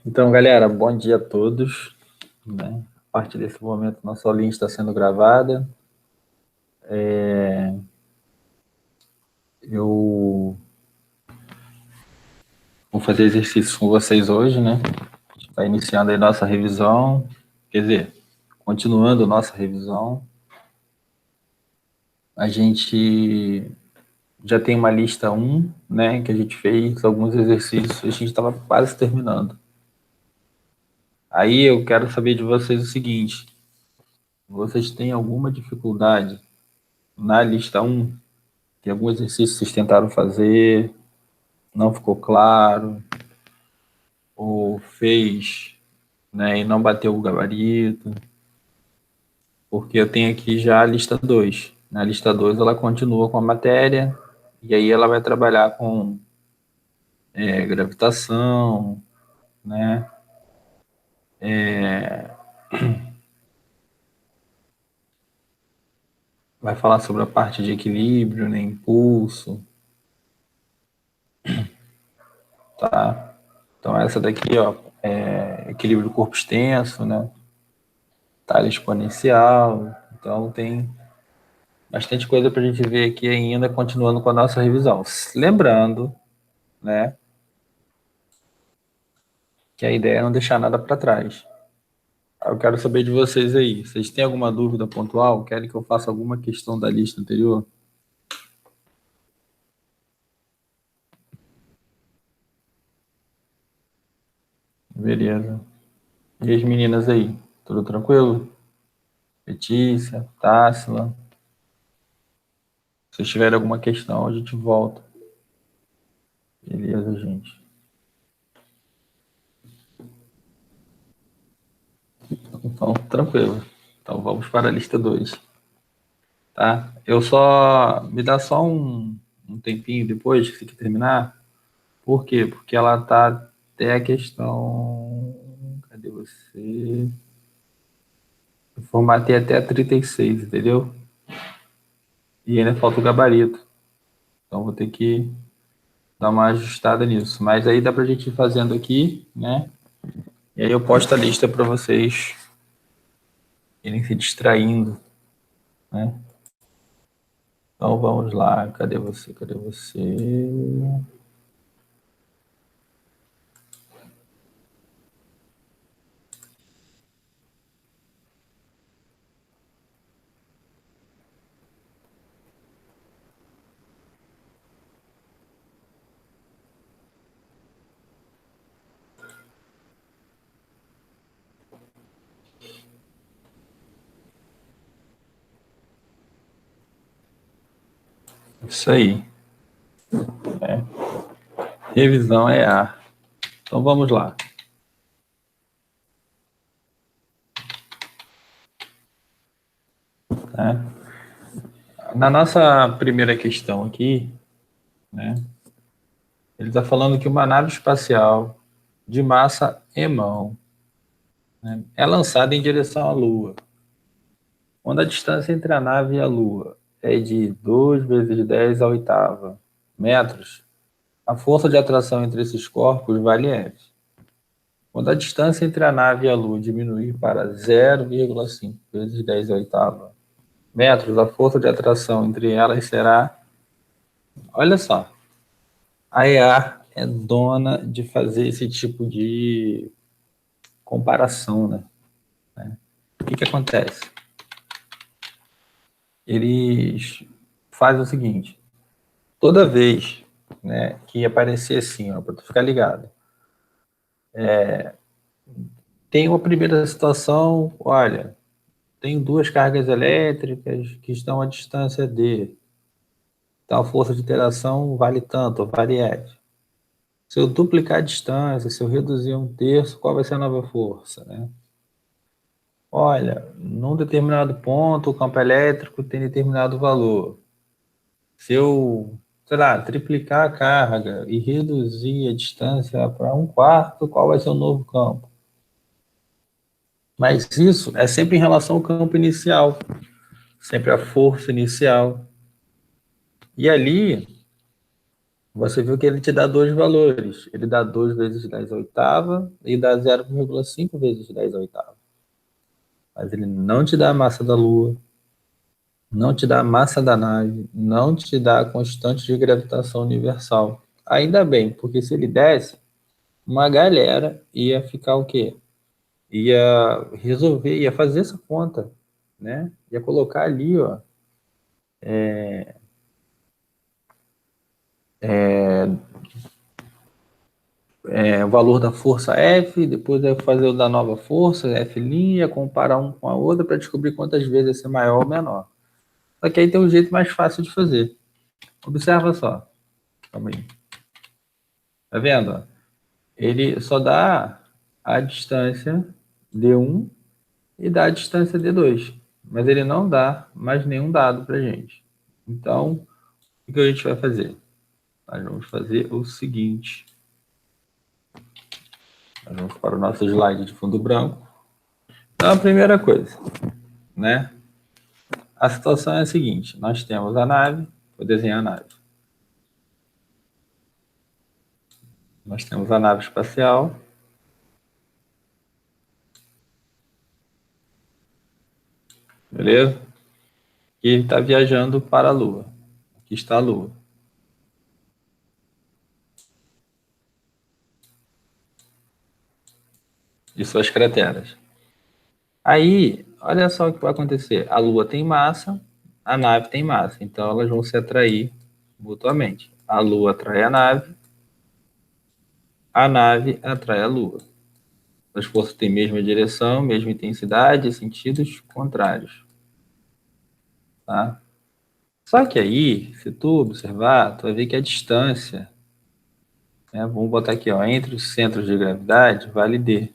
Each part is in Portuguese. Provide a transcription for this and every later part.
Então, galera, bom dia a todos, né? A partir desse momento, nossa aulinha está sendo gravada. Eu vou fazer exercícios com vocês hoje, né? A gente está iniciando aí nossa revisão, quer dizer, continuando nossa revisão. A gente já tem uma lista 1, né? Que a gente fez alguns exercícios, a gente estava quase terminando. Aí eu quero saber de vocês o seguinte: vocês têm alguma dificuldade na lista 1? Tem algum exercício que vocês tentaram fazer, não ficou claro, ou fez, né, e não bateu o gabarito? Porque eu tenho aqui já a lista 2. Na lista 2 ela continua com a matéria, e aí ela vai trabalhar com gravitação, né? Vai falar sobre a parte de equilíbrio, né, impulso, tá? Então essa daqui, ó, é equilíbrio do corpo extenso, né? Talha exponencial. Então tem bastante coisa para a gente ver aqui ainda, continuando com a nossa revisão. Lembrando, né, que a ideia é não deixar nada para trás. Eu quero saber de vocês aí. Vocês têm alguma dúvida pontual? Querem que eu faça alguma questão da lista anterior? Beleza. E as meninas aí? Tudo tranquilo? Letícia, Tássila? Se tiverem alguma questão, a gente volta. Beleza, gente. Então, tranquilo. Então, vamos para a lista 2. Tá? Eu só... Me dá só um tempinho depois que você terminar. Por quê? Porque ela tá até a questão... Cadê você? Eu formatei até a 36, entendeu? E ainda falta o gabarito. Então vou ter que dar uma ajustada nisso. Mas aí dá pra gente ir fazendo aqui, né? E aí eu posto a lista para vocês irem se distraindo, né? Então vamos lá. Cadê você? Cadê você? Isso aí. Revisão é A. Então vamos lá. Tá? Na nossa primeira questão aqui, né? Ele está falando que uma nave espacial de massa e-mão, né, é lançada em direção à Lua. Quando a distância entre a nave e a Lua é de 2 vezes 10 à oitava metros, a força de atração entre esses corpos vale F. Quando a distância entre a nave e a Lua diminuir para 0,5 vezes 10 à oitava metros, a força de atração entre elas será... Olha só, a EA é dona de fazer esse tipo de comparação, né? O que acontece? Eles fazem o seguinte: toda vez, né, que aparecer assim, ó, para tu ficar ligado, tem uma primeira situação, olha, tenho duas cargas elétricas que estão à distância D. Então a força de interação vale tanto, vale F. Se eu duplicar a distância, se eu reduzir um terço, qual vai ser a nova força, né? Olha, num determinado ponto, o campo elétrico tem determinado valor. Se eu, sei lá, triplicar a carga e reduzir a distância para um quarto, qual vai ser o novo campo? Mas isso é sempre em relação ao campo inicial, sempre a força inicial. E ali, Você viu que ele te dá dois valores. Ele dá 2 vezes 10 à oitava e dá 0,5 vezes 10 à oitava. Mas ele não te dá a massa da Lua, não te dá a massa da nave, não te dá a constante de gravitação universal. Ainda bem, porque se ele desse, uma galera ia ficar o quê? Ia resolver, ia fazer essa conta, né? Ia colocar ali, ó, o valor da força F, depois ia fazer o da nova força, F', ia comparar um com a outra para descobrir quantas vezes esse é maior ou menor. Só que aí tem um jeito mais fácil de fazer. Observa só. Calma aí. Tá vendo? Ó? Ele só dá a distância D1 e dá a distância D2. Mas ele não dá mais nenhum dado para gente. Então, o que a gente vai fazer? Nós vamos fazer o seguinte. Nós vamos para o nosso slide de fundo branco. Então, a primeira coisa, né? A situação é a seguinte: nós temos a nave, vou desenhar a nave. Nós temos a nave espacial. Beleza? E ele está viajando para a Lua. Aqui está a Lua. E suas crateras. Aí, olha só o que vai acontecer. A Lua tem massa, a nave tem massa. Então, elas vão se atrair mutuamente. A Lua atrai a nave atrai a Lua. As forças têm mesma direção, mesma intensidade e sentidos contrários. Tá? Só que aí, se tu observar, tu vai ver que a distância, né, vamos botar aqui, ó, entre os centros de gravidade, vale D.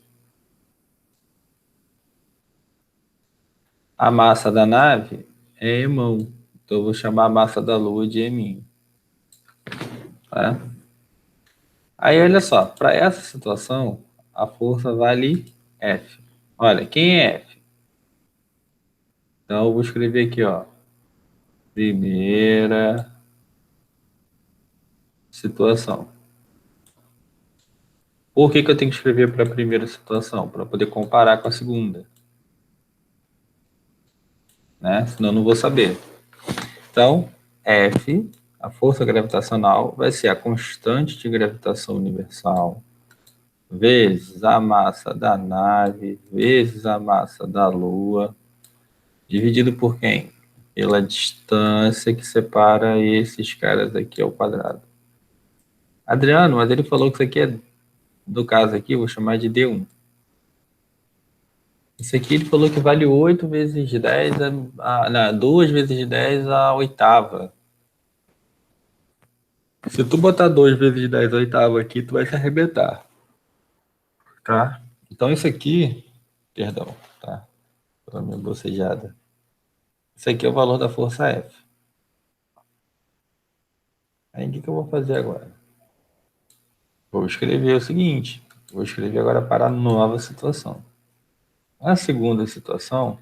A massa da nave é emão. Então, eu vou chamar a massa da Lua de eminho. Tá? Aí, olha só, para essa situação, a força vale F. Olha, quem é F? Então, eu vou escrever aqui, ó, primeira situação. Por que eu tenho que escrever para a primeira situação? Para poder comparar com a segunda. Né? Senão eu não vou saber. Então, F, a força gravitacional, vai ser a constante de gravitação universal vezes a massa da nave, vezes a massa da Lua, dividido por quem? Pela distância que separa esses caras aqui ao quadrado. Adriano, mas ele falou que isso aqui é, do caso aqui, eu vou chamar de D1. Isso aqui ele falou que vale 8 vezes 10, não, 2 vezes 10 a oitava. Se tu botar 2 vezes 10 a oitava aqui, tu vai se arrebentar. Tá? Então isso aqui, perdão, tá? Pela minha bocejada. Isso aqui é o valor da força F. Aí o que eu vou fazer agora? Vou escrever o seguinte. Vou escrever agora para a nova situação. A segunda situação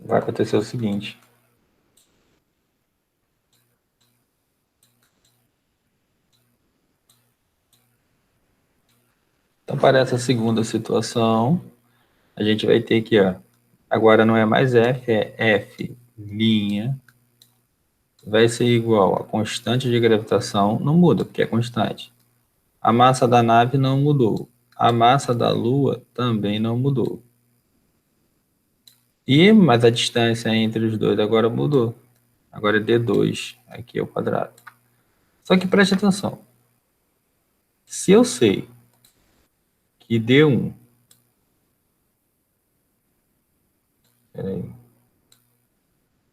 vai acontecer o seguinte. Então, para essa segunda situação, a gente vai ter aqui, ó. Agora não é mais F, é F', vai ser igual a constante de gravitação, não muda, porque é constante. A massa da nave não mudou. A massa da Lua também não mudou. Mas a distância entre os dois agora mudou. Agora é D2, aqui é o quadrado. Só que preste atenção. Se eu sei que D1, peraí.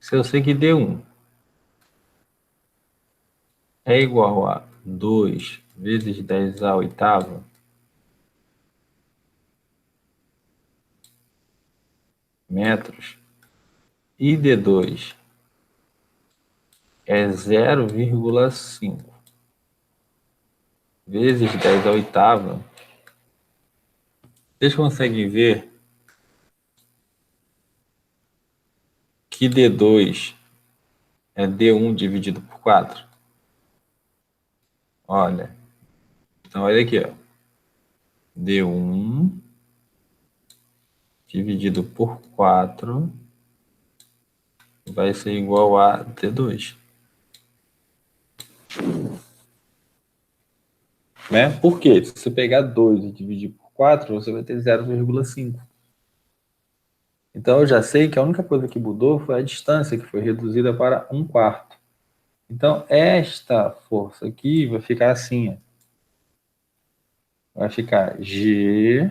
Se eu sei que D1 é igual a 2 vezes 10 à oitava metros e D2 é 0,5 vezes 10 à oitava, Vocês conseguem ver que D2 é D1 dividido por 4? Olha. Então, olha aqui, ó. D1 dividido por 4 vai ser igual a D2. Né? Por quê? Se você pegar 2 e dividir por 4, você vai ter 0,5. Então, eu já sei que a única coisa que mudou foi a distância, que foi reduzida para 1/4. Então, esta força aqui vai ficar assim, ó. Vai ficar G,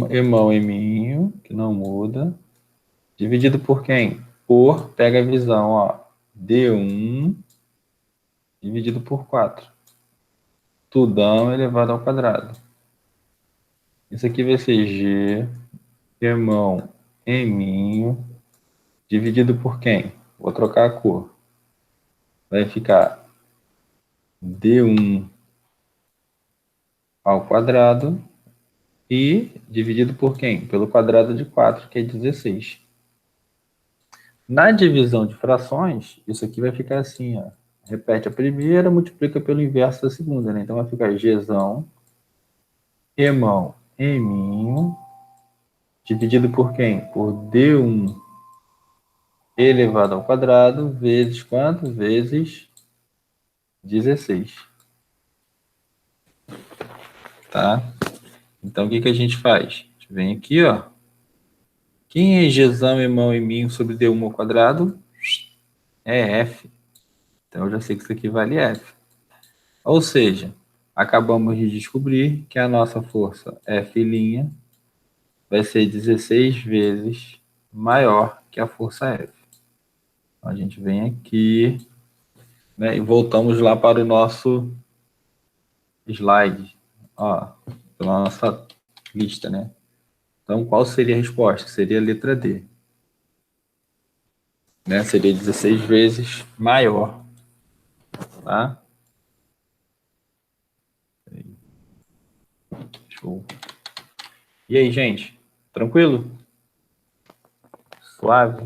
irmão eminho, que não muda, dividido por quem? Pega a visão, ó, D1 dividido por 4. Tudão elevado ao quadrado. Isso aqui vai ser G, irmão eminho, dividido por quem? Vou trocar a cor. Vai ficar D1 ao quadrado e dividido por quem? Pelo quadrado de 4, que é 16. Na divisão de frações, isso aqui vai ficar assim, ó. Repete a primeira, multiplica pelo inverso da segunda, né? Então vai ficar Gzão, irmão, eminho, dividido por quem? Por D1 elevado ao quadrado, vezes quanto? Vezes 16. Tá? Então, o que a gente faz? A gente vem aqui, ó. Quem é Gzão, irmão, eminho sobre D1 ao quadrado? É F. Então, eu já sei que isso aqui vale F. Ou seja, acabamos de descobrir que a nossa força F' vai ser 16 vezes maior que a força F. Então, a gente vem aqui, né, e voltamos lá para o nosso slide, ó, para a nossa lista, né? Então, qual seria a resposta? Seria a letra D. Né? Seria 16 vezes maior, tá? Show. E aí, gente? Tranquilo? Suave?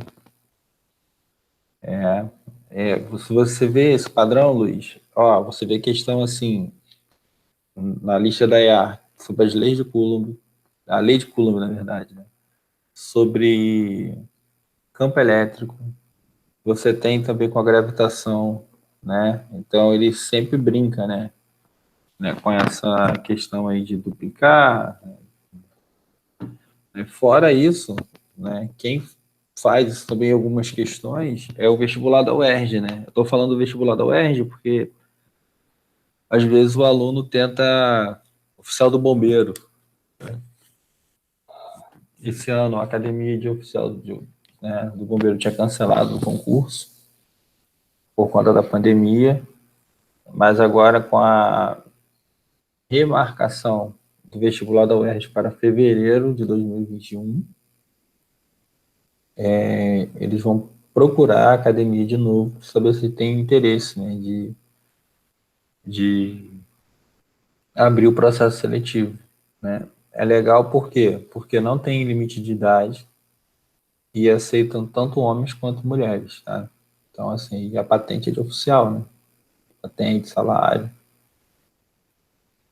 Se você vê esse padrão, Luiz, ó, você vê questão assim, na lista da EA, sobre as leis de Coulomb, a lei de Coulomb, na verdade, né? Sobre campo elétrico, você tem também com a gravitação, né? Então ele sempre brinca, né, com essa questão aí de duplicar. Né? Fora isso, né, quem faz também algumas questões é o vestibular da UERJ, né? Eu estou falando do vestibular da UERJ porque às vezes o aluno tenta oficial do bombeiro. Esse ano a academia de oficial né, do bombeiro tinha cancelado o concurso por conta da pandemia, mas agora com a remarcação do vestibular da UERJ para fevereiro de 2021, eles vão procurar a academia de novo, saber se tem interesse, né, de abrir o processo seletivo, né? É legal por quê? Porque não tem limite de idade e aceitam tanto homens quanto mulheres, tá? Então, assim, a patente é de oficial, né? Patente, salário,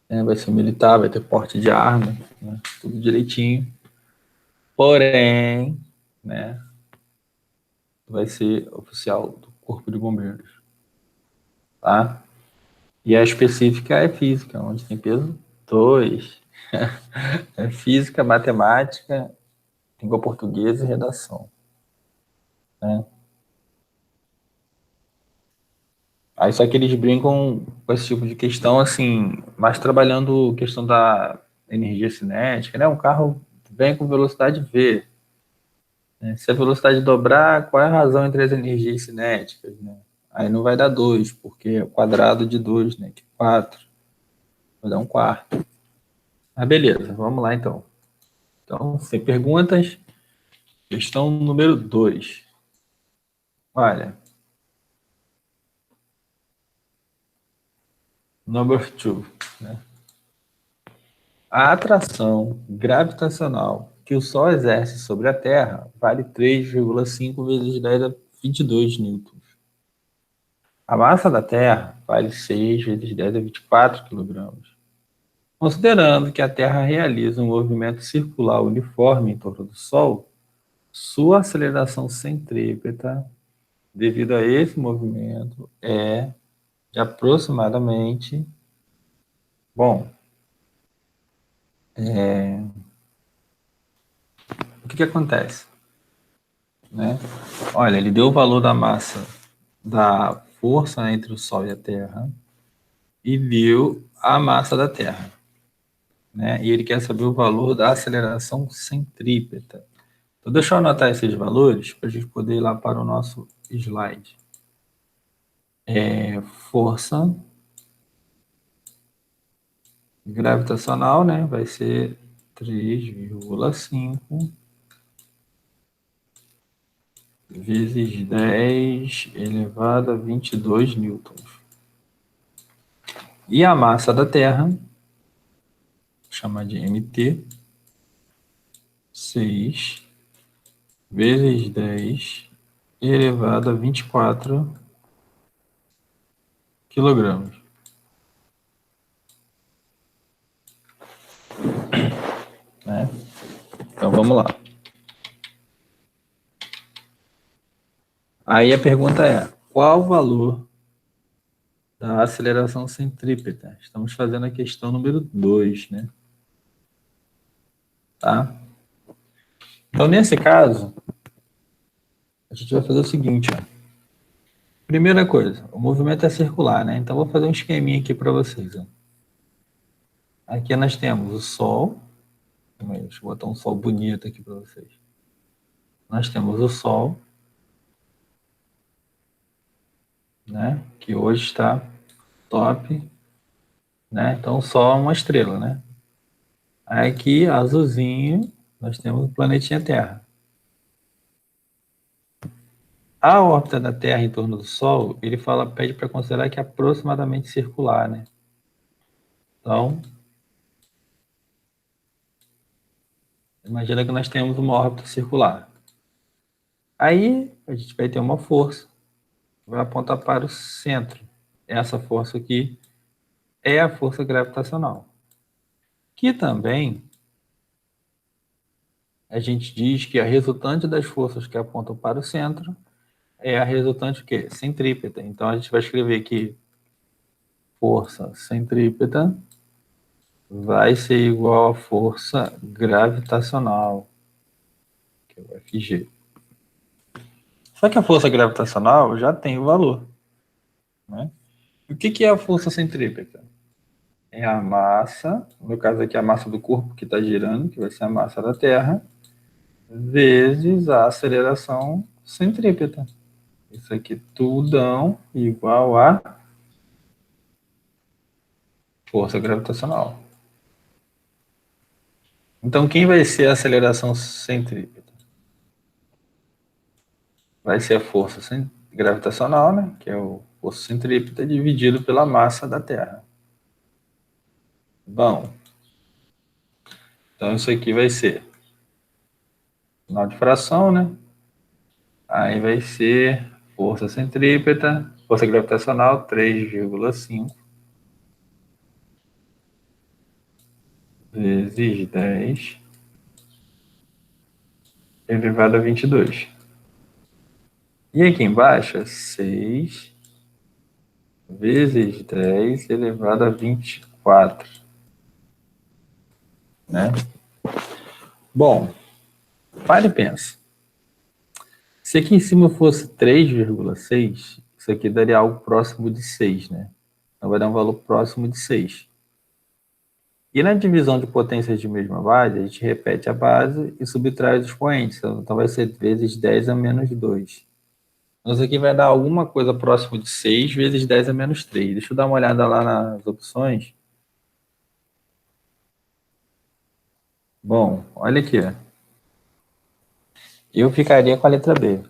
né? Vai ser militar, vai ter porte de arma, né? Tudo direitinho. Porém, né? Vai ser oficial do Corpo de Bombeiros, tá? E a específica é física, onde tem peso 2. É física, matemática, língua portuguesa e redação, né? Aí só que eles brincam com esse tipo de questão, assim, mas trabalhando questão da energia cinética, né? Um carro vem com velocidade V, né? Se a velocidade dobrar, qual é a razão entre as energias cinéticas, né? Aí não vai dar 2, porque é o quadrado de 2, né? Que é 4. Vai dar um quarto. Ah, beleza, vamos lá então. Então, sem perguntas, questão número 2. Olha, number 2, né? A atração gravitacional que o Sol exerce sobre a Terra vale 3,5 vezes 10 a 22 newtons. A massa da Terra vale 6 vezes 10 a 24 quilogramas. Considerando que a Terra realiza um movimento circular uniforme em torno do Sol, sua aceleração centrípeta, devido a esse movimento, é de aproximadamente... Bom, o que acontece? Né? Olha, ele deu o valor da massa da força entre o Sol e a Terra e deu a massa da Terra. Né? E ele quer saber o valor da aceleração centrípeta. Então, deixa eu anotar esses valores para a gente poder ir lá para o nosso slide. Força gravitacional, né? Vai ser 3,5 vezes 10 elevado a 22 newtons. E a massa da Terra, vou chamar de MT, 6 vezes 10 elevado a 24 quilogramas. Né? Então vamos lá. Aí a pergunta é: qual o valor da aceleração centrípeta? Estamos fazendo a questão número 2, né? Tá? Então, nesse caso, a gente vai fazer o seguinte, ó. Primeira coisa, o movimento é circular, né? Então, vou fazer um esqueminha aqui para vocês. Ó. Aqui nós temos o Sol. Deixa eu botar um Sol bonito aqui para vocês. Nós temos o Sol, né? Que hoje está top, né? Então, o Sol é uma estrela, né? Aí aqui, azulzinho, nós temos o planetinha Terra. A órbita da Terra em torno do Sol, ele pede para considerar que é aproximadamente circular, né? Então, imagina que nós temos uma órbita circular. Aí, a gente vai ter uma força, vai apontar para o centro. Essa força aqui é a força gravitacional. Que também, a gente diz que a resultante das forças que apontam para o centro é a resultante o quê? Centrípeta. Então, a gente vai escrever aqui força centrípeta vai ser igual à força gravitacional, que é o Fg. Só que a força gravitacional já tem o valor. Né? E o que é a força centrípeta? É a massa, no caso aqui a massa do corpo que está girando, que vai ser a massa da Terra, vezes a aceleração centrípeta. Isso aqui tudão igual a força gravitacional. Então, quem vai ser a aceleração centrípeta? Vai ser a força gravitacional, né? Que é o força centrípeta dividido pela massa da Terra. Bom, então isso aqui vai ser sinal de fração, né? Aí vai ser força centrípeta, força gravitacional 3,5 vezes 10 elevado a 22. E aqui embaixo, 6 vezes 10 elevado a 24. Né? Bom, para e pensa. Se aqui em cima fosse 3,6, isso aqui daria algo próximo de 6, né? Então vai dar um valor próximo de 6. E na divisão de potências de mesma base, a gente repete a base e subtrai os expoentes. Então vai ser vezes 10 a menos 2. Então isso aqui vai dar alguma coisa próximo de 6 vezes 10 a menos 3. Deixa eu dar uma olhada lá nas opções. Bom, olha aqui. Eu ficaria com a letra B.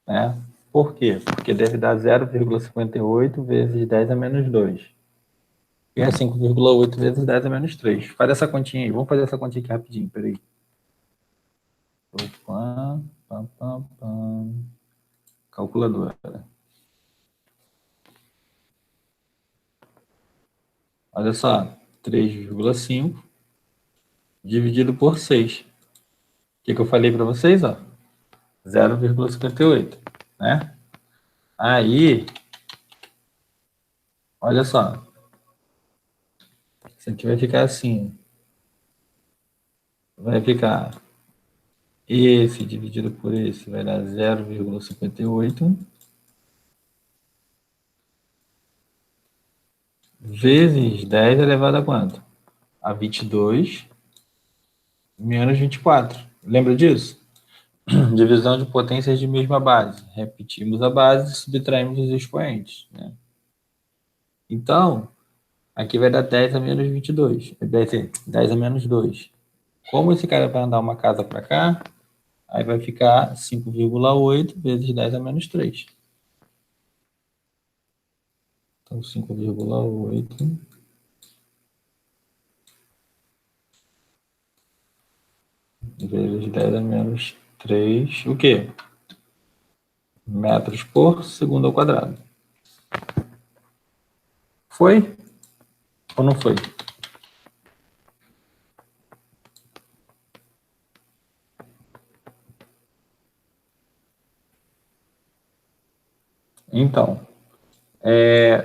Né? Por quê? Porque deve dar 0,58 vezes 10 a menos 2. E é 5,8 vezes 10 a menos 3. Faz essa continha aí. Vamos fazer essa continha aqui rapidinho, peraí. Opa, pam, pam, pam. Calculadora. Olha só, 3,5 dividido por 6. O que eu falei para vocês? Ó? 0,58, né? Aí, olha só. Isso aqui vai ficar assim. Vai ficar esse dividido por esse vai dar 0,58 vezes 10 elevado a quanto? A 22 menos 24. Lembra disso? Divisão de potências de mesma base. Repetimos a base e subtraímos os expoentes. Né? Então, aqui vai dar 10 a menos 22. Vai ser 10 a menos 2. Como esse cara vai andar uma casa para cá, aí vai ficar 5,8 vezes 10 a menos 3. Então, 5,8 vezes 10 a menos 3. O quê? Metros por segundo ao quadrado. Foi ou não foi? Então,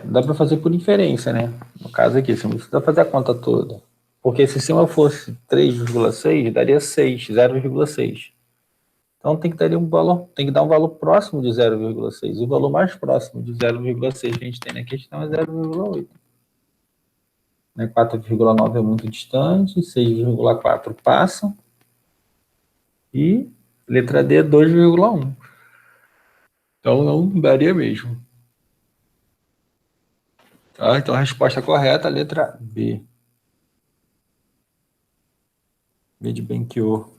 dá para fazer por inferência, né? No caso aqui, você não precisa fazer a conta toda. Porque se cima fosse 3,6, daria 6, 0,6. Então tem que dar um valor, tem que dar um valor próximo de 0,6. O valor mais próximo de 0,6 que a gente tem na questão é 0,8. Né? 4,9 é muito distante, 6,4 passa. E letra D é 2,1. Então não daria mesmo. Tá? Então a resposta correta é a letra B. B de Benquior.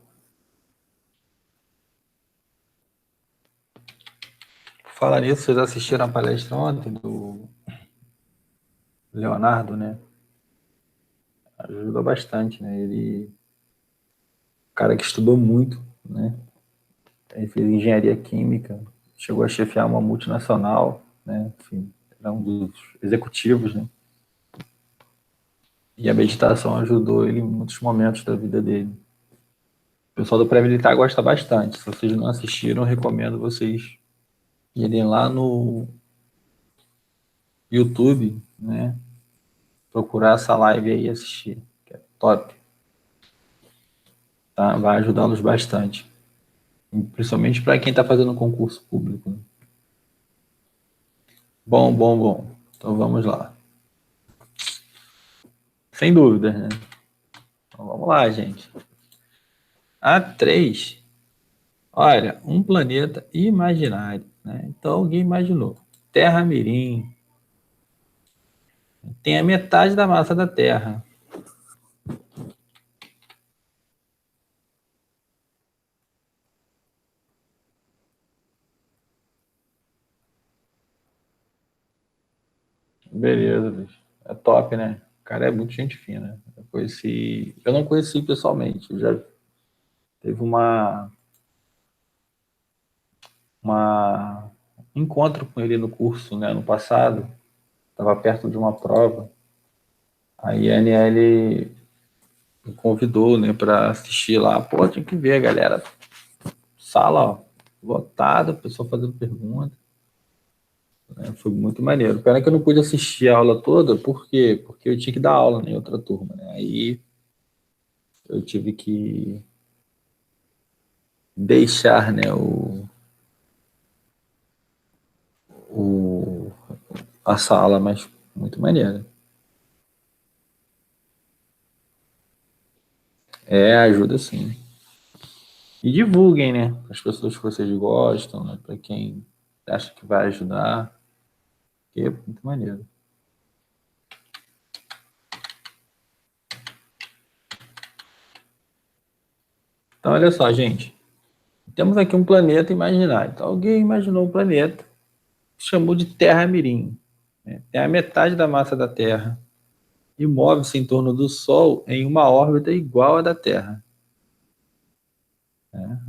Falar nisso, vocês assistiram a palestra ontem do Leonardo, né? Ajuda bastante, né? Ele, cara que estudou muito, né? Ele fez engenharia química, chegou a chefiar uma multinacional, né? Enfim, era um dos executivos, né? E a meditação ajudou ele em muitos momentos da vida dele. O pessoal do pré-militar gosta bastante. Se vocês não assistiram, eu recomendo vocês irem lá no YouTube, né? Procurar essa live aí e assistir, que é top. Tá? Vai ajudá-los bastante. Principalmente para quem está fazendo concurso público. Né? Bom, bom, bom. Então vamos lá. Sem dúvida, né? Então vamos lá, gente. A3. Olha, um planeta imaginário. Né? Então alguém imaginou. Terra Mirim. Tem a metade da massa da Terra. Beleza, bicho. É top, né? O cara é muito gente fina. Eu não conheci pessoalmente. Eu já teve um encontro com ele no curso, né, no passado. Estava perto de uma prova. Aí a NL me convidou, né, para assistir lá. Pô, tinha que ver, galera. Sala, ó, lotada, pessoal fazendo pergunta. Né, foi muito maneiro. Pena que eu não pude assistir a aula toda, por quê? Porque eu tinha que dar aula né, em outra turma, né? Aí eu tive que deixar, né, o, a sala, mas muito maneiro. Ajuda sim. E divulguem, né? Para as pessoas que vocês gostam, né? Para quem acha que vai ajudar. Que é muito maneiro. Então, olha só, gente. Temos aqui um planeta imaginário. Então, alguém imaginou um planeta, chamou de Terra Mirim. Né? Tem a metade da massa da Terra. e move-se em torno do Sol em uma órbita igual à da Terra.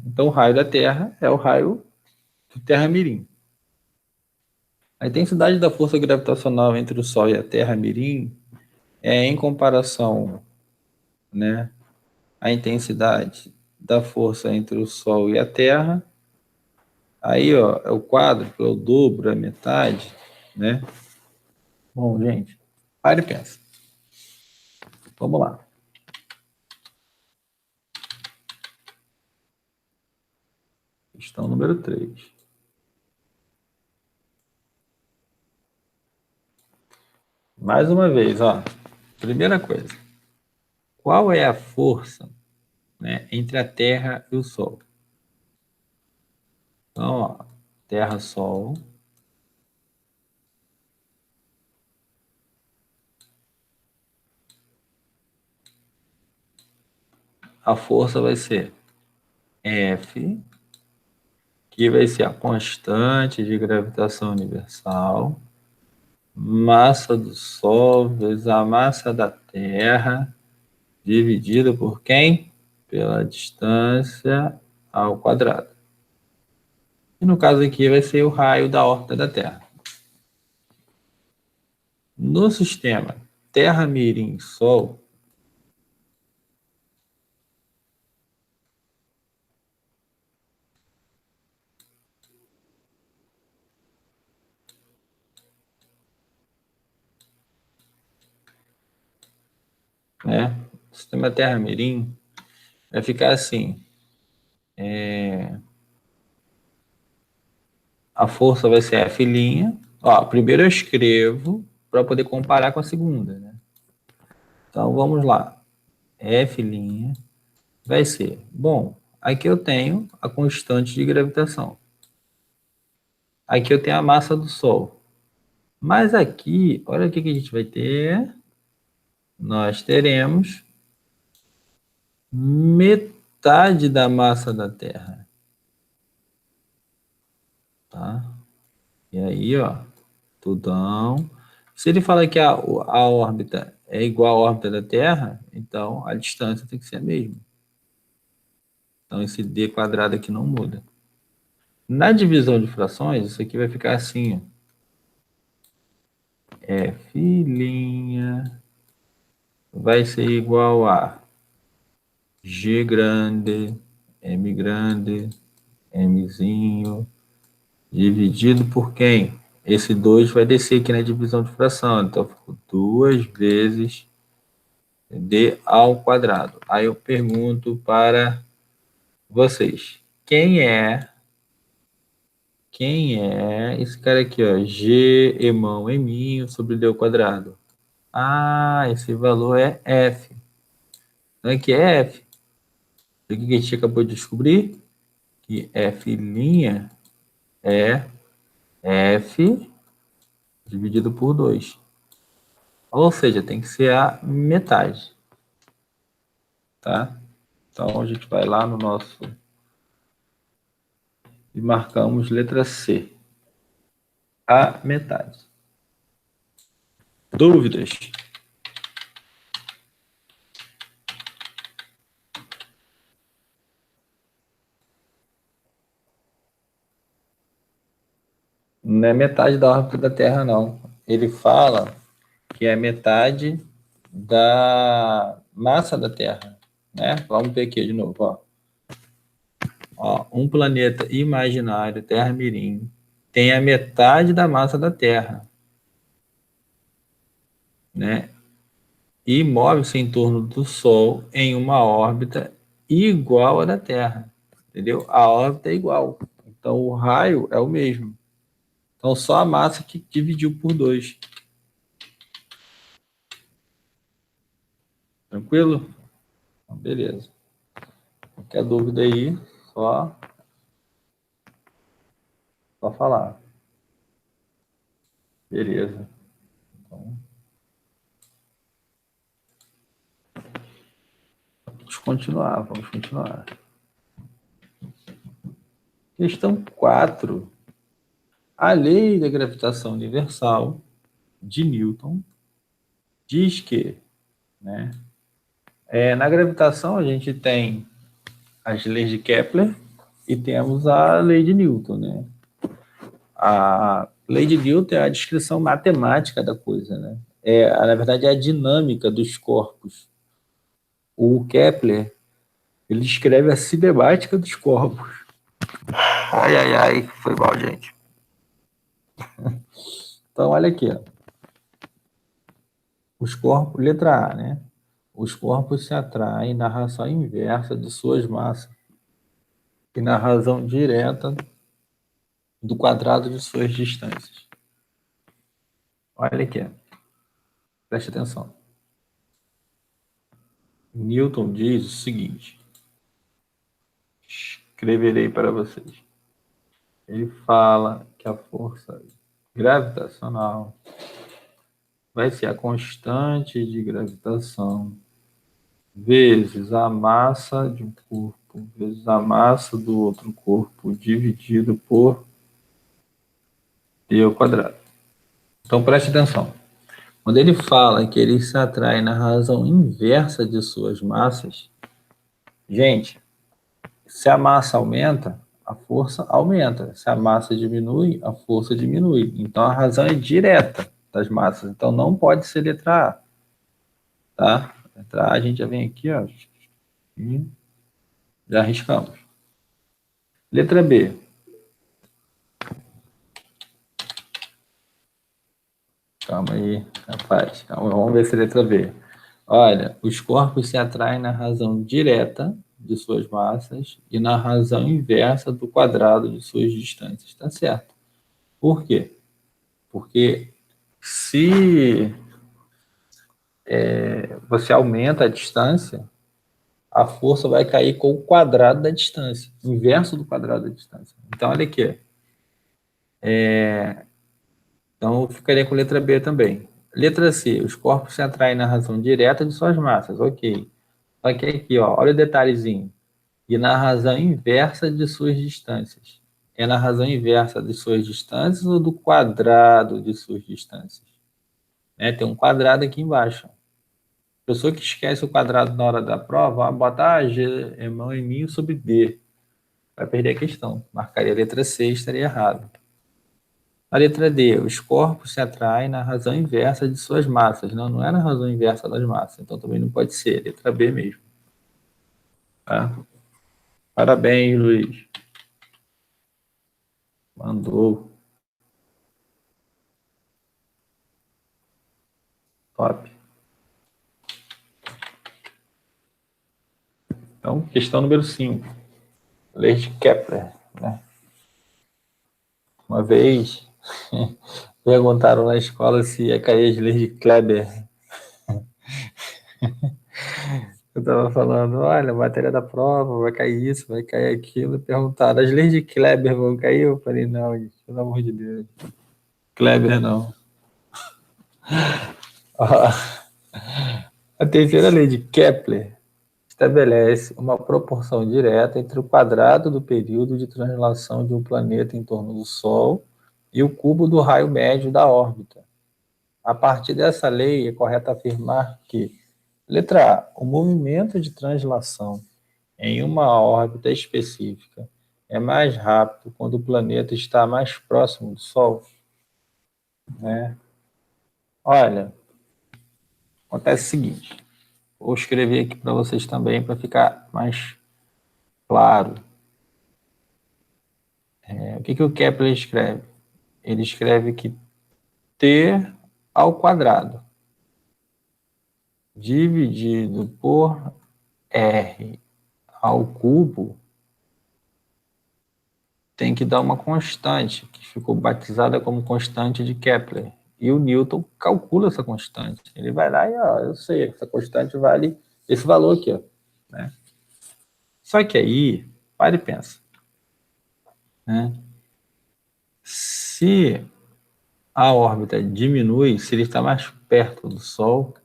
Então, o raio da Terra é o raio do Terra-mirim. A intensidade da força gravitacional entre o Sol e a Terra-mirim é em comparação, né, à intensidade da força entre o Sol e a Terra. Aí, ó, é o quádruplo, é o dobro, é a metade, né? Bom, gente, pare e pensa. Vamos lá. Questão número 3. Mais uma vez, ó. Primeira coisa. Qual é a força, né, entre a Terra e o Sol? Então, ó, Terra-Sol. A força vai ser F, que vai ser a constante de gravitação universal, massa do Sol vezes a massa da Terra, dividido por quem? Pela distância ao quadrado. E no caso aqui vai ser o raio da órbita da Terra. No sistema Terra-Mirim-Sol, né? O sistema Terra-Mirim vai ficar assim. A força vai ser F'. Ó, primeiro eu escrevo para poder comparar com a segunda, né? Então vamos lá. F' vai ser. Bom, aqui eu tenho a constante de gravitação. Aqui eu tenho a massa do Sol. Mas aqui, olha o que a gente vai ter. Nós teremos metade da massa da Terra. Tá? E aí, ó, tudão. Se ele fala que a órbita é igual à órbita da Terra, então a distância tem que ser a mesma. Então esse d quadrado aqui não muda. Na divisão de frações, isso aqui vai ficar assim, ó. F' vai ser igual a G grande, Mzinho, dividido por quem? Esse 2 vai descer aqui na divisão de fração, então ficou 2 vezes d ao quadrado. Aí eu pergunto para vocês, quem é esse cara aqui, ó, g emão eminho sobre d ao quadrado? Ah, esse valor é f. Então aqui é f. O que a gente acabou de descobrir? Que f' é f dividido por 2. Ou seja, tem que ser a metade. Tá? Então a gente vai lá no nosso e marcamos letra C. A metade. Dúvidas? Não é metade da órbita da Terra, não. Ele fala que é metade da massa da Terra. Né? Vamos ver aqui de novo. Ó, um planeta imaginário, Terra-Mirim, tem a metade da massa da Terra. Né? E move-se em torno do Sol em uma órbita igual à da Terra. Entendeu? A órbita é igual. Então o raio é o mesmo. Então só a massa que dividiu por 2. Tranquilo? Então, beleza. Qualquer dúvida aí, só falar. Beleza. Então, vamos continuar. Questão 4. A lei da gravitação universal de Newton diz que, né, na gravitação a gente tem as leis de Kepler e temos a lei de Newton, né? A lei de Newton é a descrição matemática da coisa, né? Na verdade, é a dinâmica dos corpos. O Kepler, ele descreve a cinemática dos corpos. Ai, ai, ai, foi mal, gente. Então, olha aqui, ó. Os corpos, letra A, né? Os corpos se atraem na razão inversa de suas massas e na razão direta do quadrado de suas distâncias. Olha aqui, preste atenção. Newton diz o seguinte, escreverei para vocês. Ele fala que a força gravitacional vai ser a constante de gravitação vezes a massa de um corpo vezes a massa do outro corpo dividido por d ao quadrado. Então preste atenção. Quando ele fala que ele se atrai na razão inversa de suas massas, gente, se a massa aumenta, a força aumenta. Se a massa diminui, a força diminui. Então a razão é direta das massas. Então não pode ser letra A. Tá? Letra A a gente já vem aqui, ó. E já arriscamos. Letra B. Calma aí, rapaz. Calma, vamos ver se é letra B. Olha, os corpos se atraem na razão direta de suas massas e na razão inversa do quadrado de suas distâncias. Tá certo. Por quê? Porque se você aumenta a distância, a força vai cair com o quadrado da distância, inverso do quadrado da distância. Então, olha aqui. Então, eu ficaria com letra B também. Letra C, os corpos se atraem na razão direta de suas massas. Ok. Só que aqui, ó, olha o detalhezinho. E na razão inversa de suas distâncias. É na razão inversa de suas distâncias ou do quadrado de suas distâncias? Tem um quadrado aqui embaixo. Pessoa que esquece o quadrado na hora da prova, vai botar G é mão em mim sobre D. Vai perder a questão. Marcaria a letra C e estaria errado. A letra D, os corpos se atraem na razão inversa de suas massas. Não, não é na razão inversa das massas. Então também não pode ser. Letra B mesmo. Tá? Parabéns, Luiz. Mandou. Top. Então, questão número 5. Lei de Kepler, né? Uma vez perguntaram na escola se ia cair as leis de Kleber. Eu estava falando, olha, a matéria da prova, vai cair isso, vai cair aquilo. Perguntaram, as leis de Kleber vão cair? Eu falei, não, gente, pelo amor de Deus. Kleber não. A terceira lei de Kepler estabelece uma proporção direta entre o quadrado do período de translação de um planeta em torno do Sol e o cubo do raio médio da órbita. A partir dessa lei, é correto afirmar que, letra A, o movimento de translação em uma órbita específica é mais rápido quando o planeta está mais próximo do Sol, né? Olha, acontece o seguinte, vou escrever aqui para vocês também para ficar mais claro. O que o Kepler escreve? Ele escreve que T ao quadrado dividido por R ao cubo tem que dar uma constante, que ficou batizada como constante de Kepler. E o Newton calcula essa constante. Ele vai lá e, eu sei, essa constante vale esse valor aqui, ó, né? Só que aí, para e pensa, né? Se a órbita diminui, se ele está mais perto do Sol,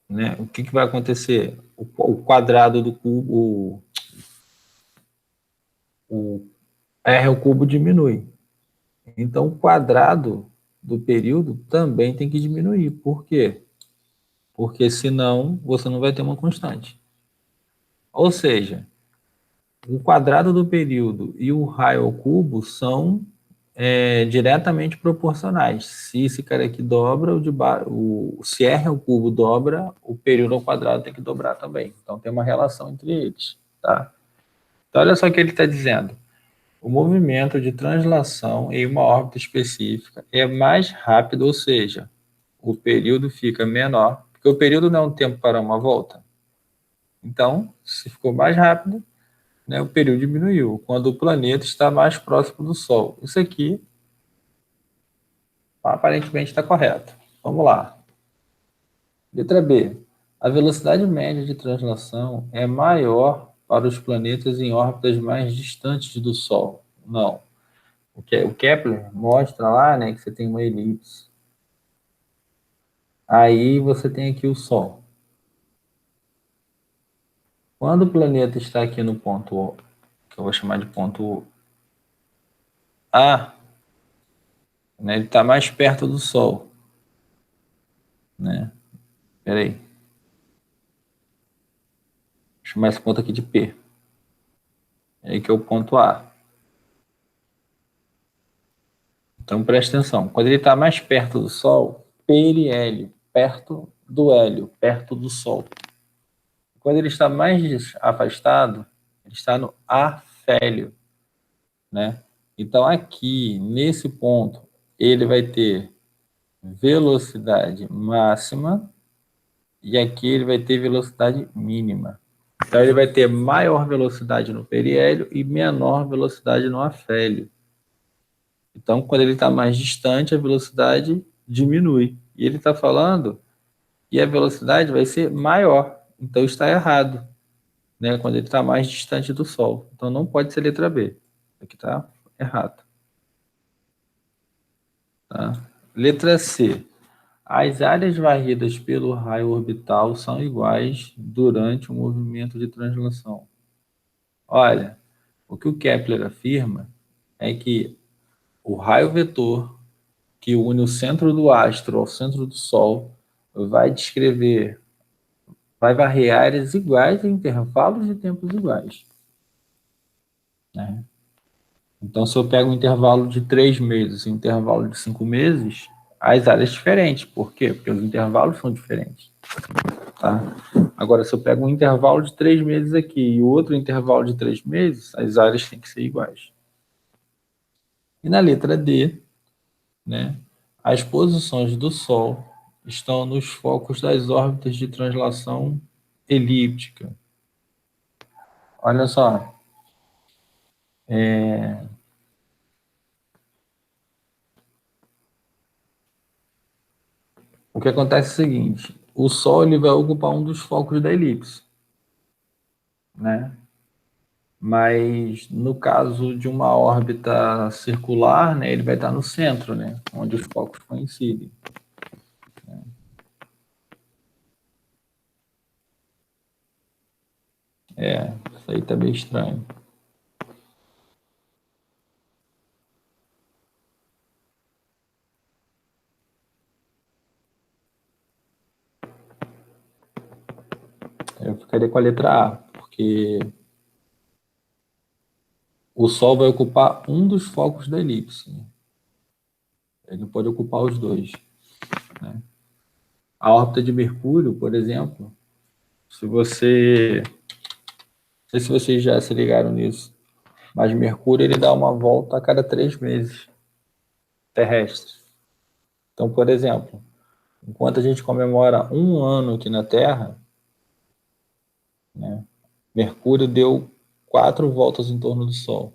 né, o que vai acontecer? O quadrado do cubo, o R ao cubo diminui. Então, o quadrado do período também tem que diminuir. Por quê? Porque senão você não vai ter uma constante. Ou seja, o quadrado do período e o raio ao cubo são diretamente proporcionais. Se esse cara aqui dobra, se R ao cubo dobra, o período ao quadrado tem que dobrar também. Então tem uma relação entre eles. Tá? Então olha só o que ele está dizendo. O movimento de translação em uma órbita específica é mais rápido, ou seja, o período fica menor, porque o período não é um tempo para uma volta. Então, se ficou mais rápido, né, o período diminuiu, quando o planeta está mais próximo do Sol. Isso aqui, aparentemente, está correto. Vamos lá. Letra B. A velocidade média de translação é maior para os planetas em órbitas mais distantes do Sol. Não. O Kepler mostra lá, né, que você tem uma elipse. Aí você tem aqui o Sol. Quando o planeta está aqui no ponto, que eu vou chamar de ponto A, né, ele está mais perto do Sol. Né? Peraí. Vou chamar esse ponto aqui de P. Aí que é o ponto A. Então preste atenção. Quando ele está mais perto do Sol, perihélio, perto do hélio, perto do Sol. Quando ele está mais afastado, ele está no afélio, né? Então aqui, nesse ponto, ele vai ter velocidade máxima e aqui ele vai ter velocidade mínima. Então ele vai ter maior velocidade no periélio e menor velocidade no afélio. Então, quando ele está mais distante, a velocidade diminui. E ele está falando que a velocidade vai ser maior. Então está errado, né? Quando ele está mais distante do Sol. Então não pode ser letra B. Aqui está errado. Tá? Letra C. As áreas varridas pelo raio orbital são iguais durante o movimento de translação. Olha, o que o Kepler afirma é que o raio vetor que une o centro do astro ao centro do Sol vai varrer áreas iguais em intervalos de tempos iguais. Né? Então, se eu pego um intervalo de 3 meses e um intervalo de 5 meses, as áreas diferentes. Por quê? Porque os intervalos são diferentes. Tá? Agora, se eu pego um intervalo de 3 meses aqui e outro intervalo de 3 meses, as áreas têm que ser iguais. E na letra D, né, as posições do Sol estão nos focos das órbitas de translação elíptica. Olha só. O que acontece é o seguinte, o Sol ele vai ocupar um dos focos da elipse, né? Mas no caso de uma órbita circular, né, ele vai estar no centro, né, onde os focos coincidem. Isso aí tá bem estranho. Eu ficaria com a letra A, porque o Sol vai ocupar um dos focos da elipse. Né? Ele não pode ocupar os dois. Né? A órbita de Mercúrio, por exemplo, se você... Não sei se vocês já se ligaram nisso, mas Mercúrio ele dá uma volta a cada 3 meses terrestres. Então, por exemplo, enquanto a gente comemora um ano aqui na Terra, né, Mercúrio deu 4 voltas em torno do Sol.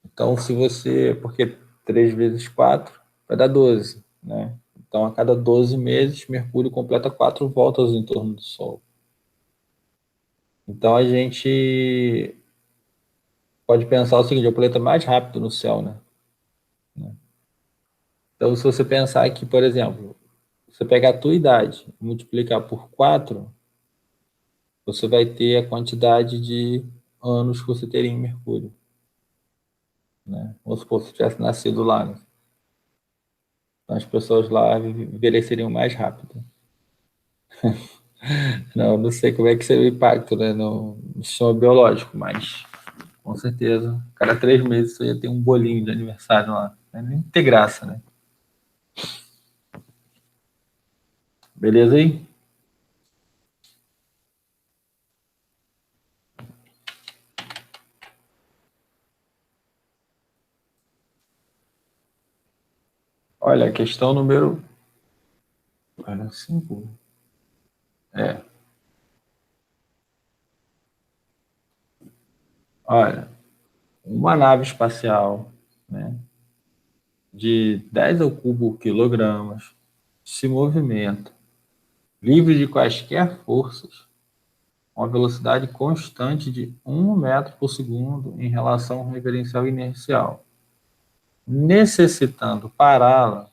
Então, se você... Porque 3 vezes 4 vai dar 12, né? Então, a cada 12 meses, Mercúrio completa 4 voltas em torno do Sol. Então, a gente pode pensar o seguinte, é o planeta mais rápido no céu, né? Então, se você pensar aqui, por exemplo, você pegar a tua idade e multiplicar por 4, você vai ter a quantidade de anos que você teria em Mercúrio. Né? Vamos supor, se tivesse nascido lá. Né? as pessoas lá envelheceriam mais rápido. Não sei como é que seria o impacto, né, no sistema biológico, mas com certeza, cada 3 meses você ia ter um bolinho de aniversário lá. Nem ter graça, né? Beleza aí? Olha, questão número. Olha, 5. É. Olha, uma nave espacial, né, de 10 ao cubo quilogramas se movimenta, livre de quaisquer forças, com a velocidade constante de 1 metro por segundo em relação ao referencial inercial. Necessitando pará-la,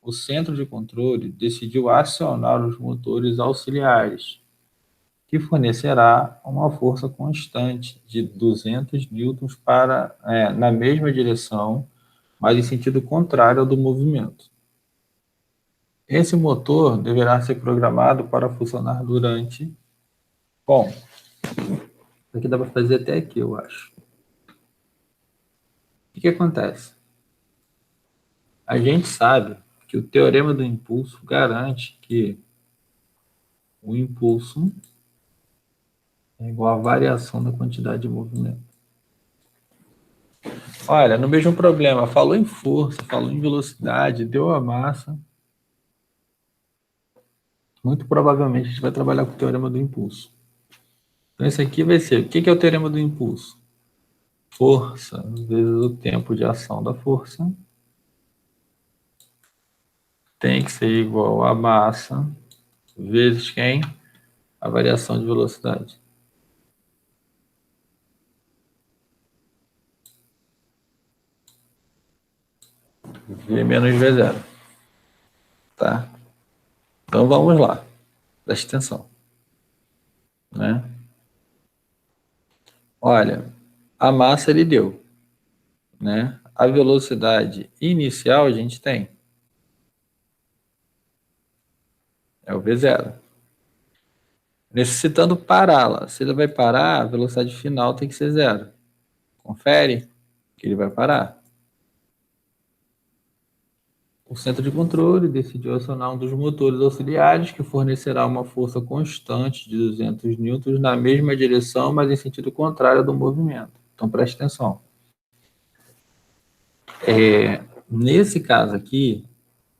o centro de controle decidiu acionar os motores auxiliares, que fornecerá uma força constante de 200 newtons na mesma direção, mas em sentido contrário ao do movimento. Esse motor deverá ser programado para funcionar durante... Bom, isso aqui dá para fazer até aqui, eu acho. O que acontece? A gente sabe que o teorema do impulso garante que o impulso é igual à variação da quantidade de movimento. Olha, no mesmo problema, falou em força, falou em velocidade, deu a massa. Muito provavelmente a gente vai trabalhar com o teorema do impulso. Então, esse aqui vai ser, o que é o teorema do impulso? Força vezes o tempo de ação da força tem que ser igual a massa vezes quem? A variação de velocidade. V menos V0. Tá? Então vamos lá. Preste atenção. Né? Olha, a massa ele deu. Né? A velocidade inicial a gente tem. É o V0. Necessitando pará-la. Se ele vai parar, a velocidade final tem que ser 0. Confere que ele vai parar. O centro de controle decidiu acionar um dos motores auxiliares que fornecerá uma força constante de 200 newtons na mesma direção, mas em sentido contrário do movimento. Então preste atenção. Nesse caso aqui,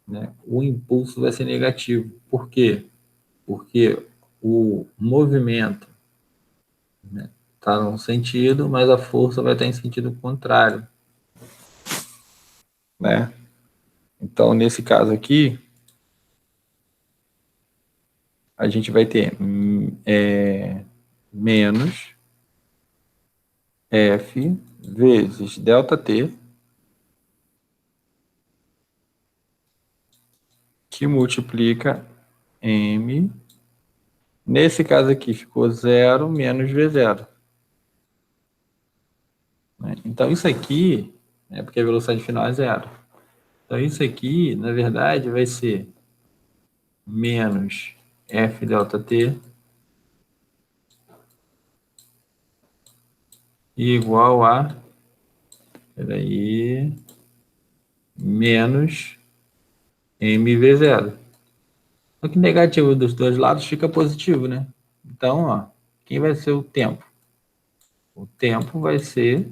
né, o impulso vai ser negativo. Por quê? Porque o movimento está num sentido, mas a força vai estar em sentido contrário. Né? Então, nesse caso aqui, a gente vai ter menos F vezes ΔT, que multiplica M. Nesse caso aqui, ficou 0 menos V0. Né? Então, isso aqui, porque a velocidade final é 0. Então, isso aqui, na verdade, vai ser menos F ΔT igual a, menos MV0. Só que negativo dos dois lados fica positivo, né? Então, ó, quem vai ser o tempo? O tempo vai ser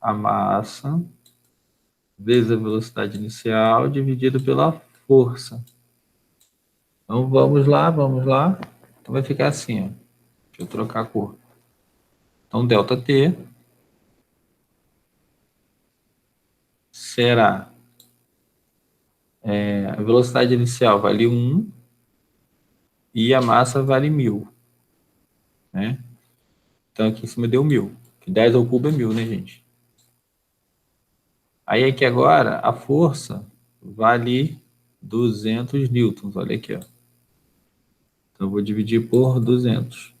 a massa vezes a velocidade inicial dividido pela força. Então, vamos lá. Então, vai ficar assim, ó. Deixa eu trocar a cor. Então, ΔT será a velocidade inicial vale 1 e a massa vale 1000. Né? Então, aqui em cima deu 1000. Que 10 ao cubo é 1000, né, gente? Aí, aqui agora, a força vale 200 newtons. Olha aqui, ó. Então, eu vou dividir por 200.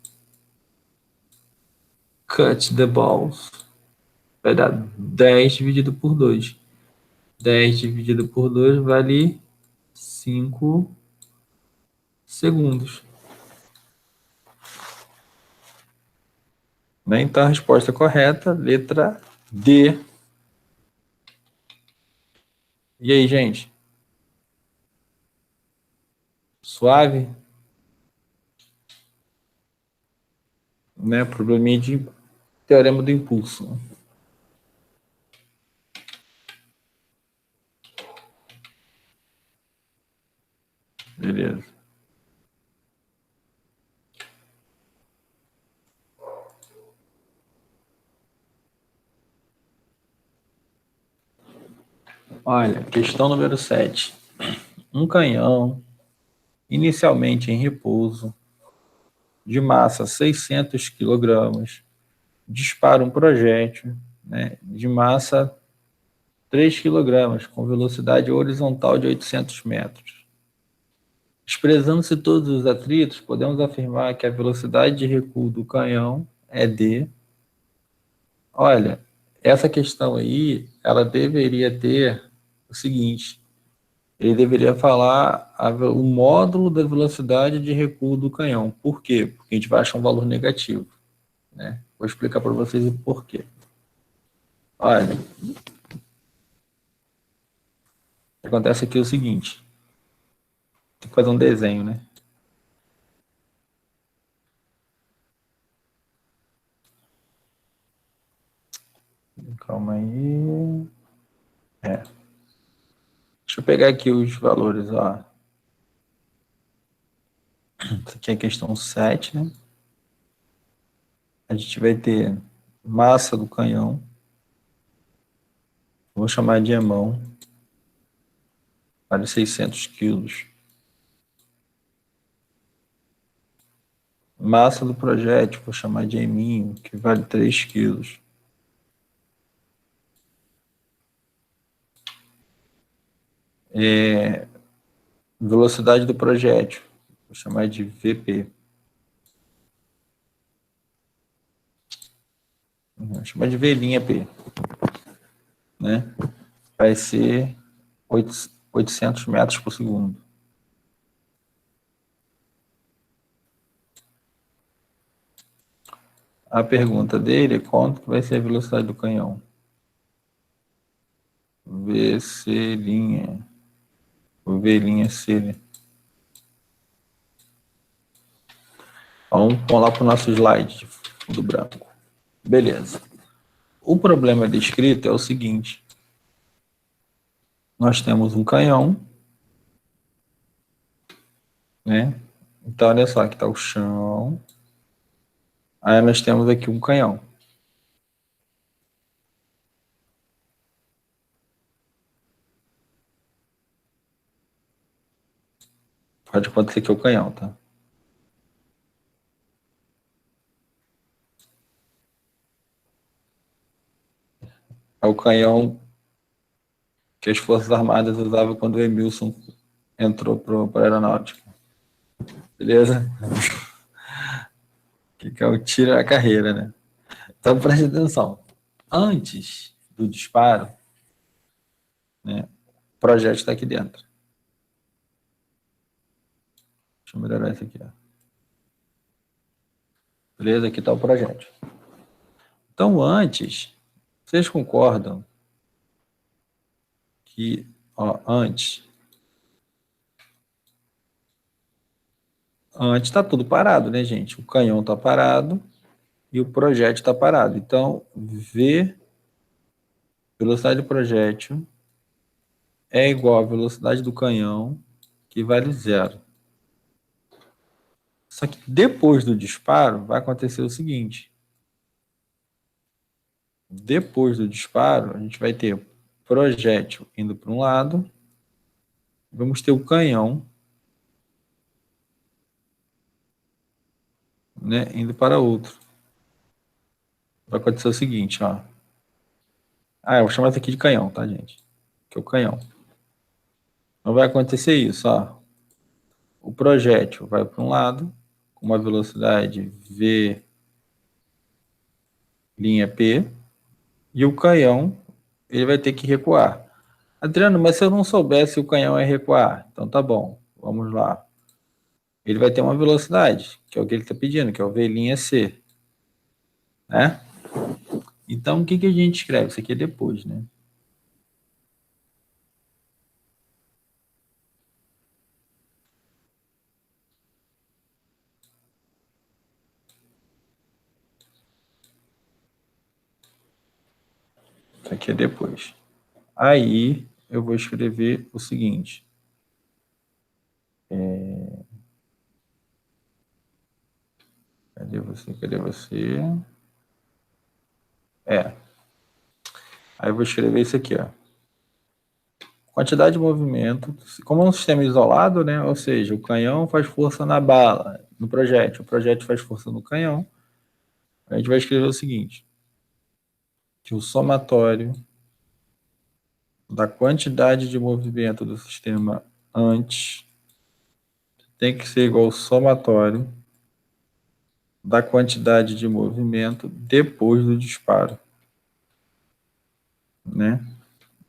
Cut the balls. Vai dar 10 dividido por 2. 10 dividido por 2 vale 5 segundos. Né? Então, a resposta correta, letra D. E aí, gente? Suave? Né? Probleminha de teorema do impulso. Beleza. Olha, questão número 7. Um canhão, inicialmente em repouso, de massa 600 kg, dispara um projétil, né, de massa 3 kg, com velocidade horizontal de 800 metros. Desprezando-se todos os atritos, podemos afirmar que a velocidade de recuo do canhão é d. Olha, essa questão aí, ela deveria ter o seguinte: ele deveria falar o módulo da velocidade de recuo do canhão. Por quê? Porque a gente vai achar um valor negativo. Né? Vou explicar para vocês o porquê. Olha, o que acontece aqui é o seguinte: tem que fazer um desenho, né? Calma aí. Deixa eu pegar aqui os valores, ó. Isso aqui é a questão 7, né? A gente vai ter massa do canhão. Vou chamar de emão. Vale 600 quilos. Massa do projétil, vou chamar de eminho, que vale 3 quilos. Velocidade do projétil, vou chamar de VP. Vou chamar de V''P. Né? Vai ser 800 metros por segundo. A pergunta dele é quanto vai ser a velocidade do canhão? VC', o V''C. Vamos lá para o nosso slide de fundo branco. Beleza. O problema descrito é o seguinte: nós temos um canhão, né? Então, olha só, aqui está o chão. Aí nós temos aqui um canhão. Pode acontecer que é o canhão, tá? É o canhão que as Forças Armadas usavam quando o Emilson entrou para a aeronáutica. Beleza? Que é o tiro à carreira, né? Então, preste atenção. Antes do disparo, né, o projétil está aqui dentro. Deixa eu melhorar isso aqui. Ó. Beleza? Aqui está o projétil. Então, antes, vocês concordam que, ó, antes está tudo parado, né, gente? O canhão está parado e o projétil está parado. Então, V, velocidade do projétil, é igual à velocidade do canhão, que vale 0. Só que depois do disparo, vai acontecer o seguinte. Depois do disparo, a gente vai ter projétil indo para um lado, vamos ter o canhão, né, indo para outro. Vai acontecer o seguinte, ó. Eu vou chamar isso aqui de canhão, tá, gente? Que é o canhão. Então vai acontecer isso, ó. O projétil vai para um lado, com uma velocidade V''P, e o canhão ele vai ter que recuar. Adriano, mas se eu não soubesse o canhão é recuar, então tá bom, vamos lá. Ele vai ter uma velocidade, que é o que ele está pedindo, que é o V'(C), né? Então, o que que a gente escreve? Isso aqui é depois, né? Isso aqui é depois. Aí, eu vou escrever o seguinte. Cadê você? Cadê você? Aí eu vou escrever isso aqui, ó. Quantidade de movimento. Como é um sistema isolado, né? Ou seja, o canhão faz força na bala, no projétil. O projétil faz força no canhão. A gente vai escrever o seguinte. Que o somatório da quantidade de movimento do sistema antes tem que ser igual ao somatório da quantidade de movimento depois do disparo, né?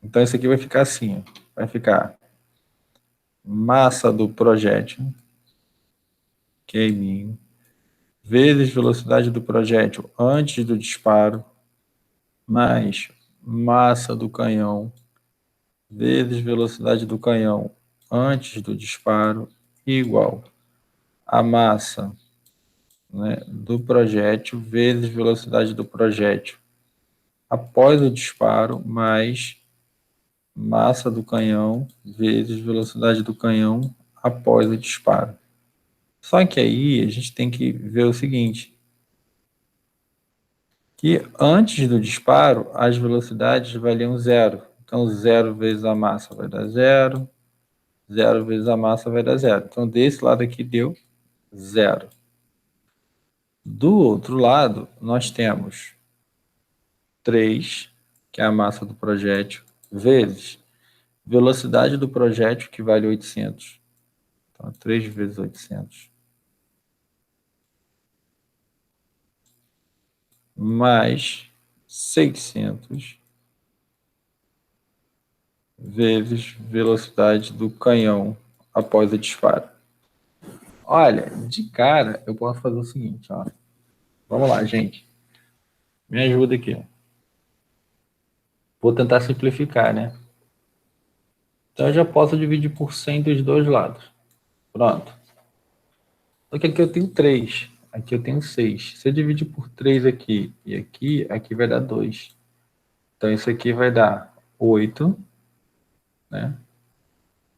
Então isso aqui vai ficar assim, ó. Vai ficar massa do projétil, que é M, vezes velocidade do projétil antes do disparo, mais massa do canhão, vezes velocidade do canhão antes do disparo, igual a massa, né, do projétil vezes velocidade do projétil após o disparo, mais massa do canhão vezes velocidade do canhão após o disparo. Só que aí a gente tem que ver o seguinte, que antes do disparo as velocidades valiam zero. Então zero vezes a massa vai dar zero, zero vezes a massa vai dar zero. Então desse lado aqui deu zero. Do outro lado, nós temos 3, que é a massa do projétil, vezes velocidade do projétil, que vale 800. Então, 3 vezes 800. Mais 600 vezes velocidade do canhão após o disparo. Olha, de cara, eu posso fazer o seguinte, ó. Vamos lá, gente. Me ajuda aqui. Vou tentar simplificar, né? Então, eu já posso dividir por 100 dos dois lados. Pronto. Só que aqui eu tenho 3. Aqui eu tenho 6. Se eu dividir por 3 aqui e aqui vai dar 2. Então, isso aqui vai dar 8, né?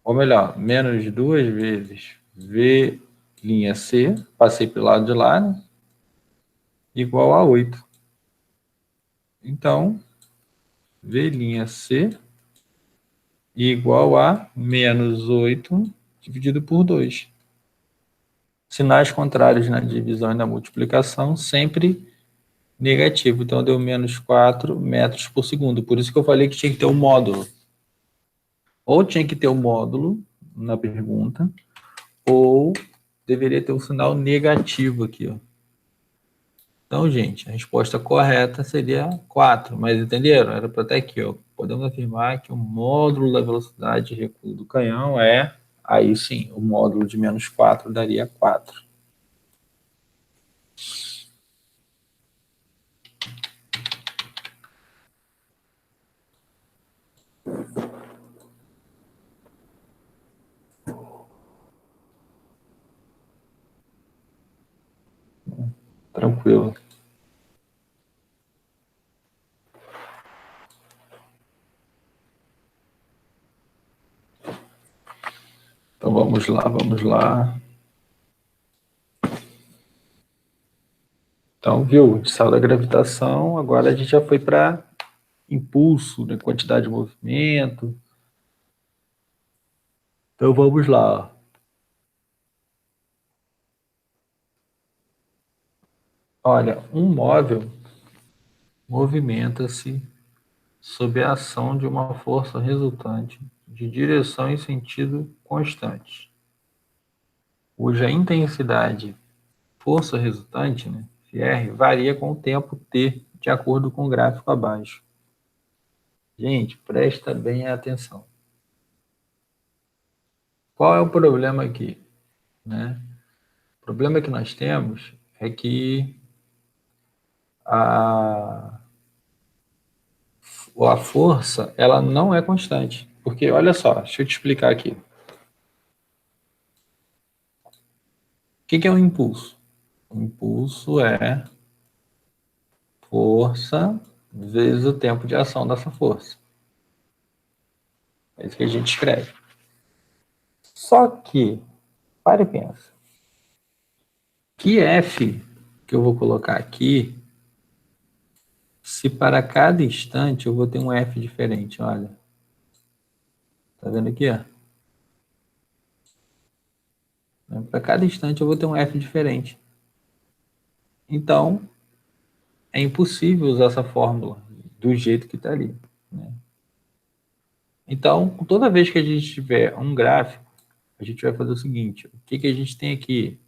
Ou melhor, menos 2 vezes V'(C), passei pelo lado de lá, né? Igual a 8. Então, V'(C) igual a menos 8 dividido por 2. Sinais contrários na divisão e na multiplicação, sempre negativo. Então, deu menos 4 metros por segundo. Por isso que eu falei que tinha que ter um módulo. Ou tinha que ter um módulo na pergunta, ou deveria ter um sinal negativo aqui, ó. Então, gente, a resposta correta seria 4, mas entenderam? Era para estar aqui, ó. Podemos afirmar que o módulo da velocidade de recuo do canhão é, aí sim, o módulo de menos 4 daria 4. Tranquilo. Então vamos lá, vamos lá. Então, viu? A gente saiu da gravitação, agora a gente já foi para impulso, né? Quantidade de movimento. Então vamos lá. Olha, um móvel movimenta-se sob a ação de uma força resultante de direção e sentido constantes, cuja intensidade, força resultante, né, R, varia com o tempo t, de acordo com o gráfico abaixo. Gente, presta bem atenção. Qual é o problema aqui, né? O problema que nós temos é que a, a força ela não é constante. Porque, olha só, deixa eu te explicar aqui. O que é um impulso? O impulso é força vezes o tempo de ação dessa força. É isso que a gente escreve. Só que, para e pensa, que F que eu vou colocar aqui, se para cada instante eu vou ter um F diferente, olha. Tá vendo aqui, ó? Para cada instante eu vou ter um F diferente. Então, é impossível usar essa fórmula do jeito que está ali, né? Então, toda vez que a gente tiver um gráfico, a gente vai fazer o seguinte: o que a gente tem aqui?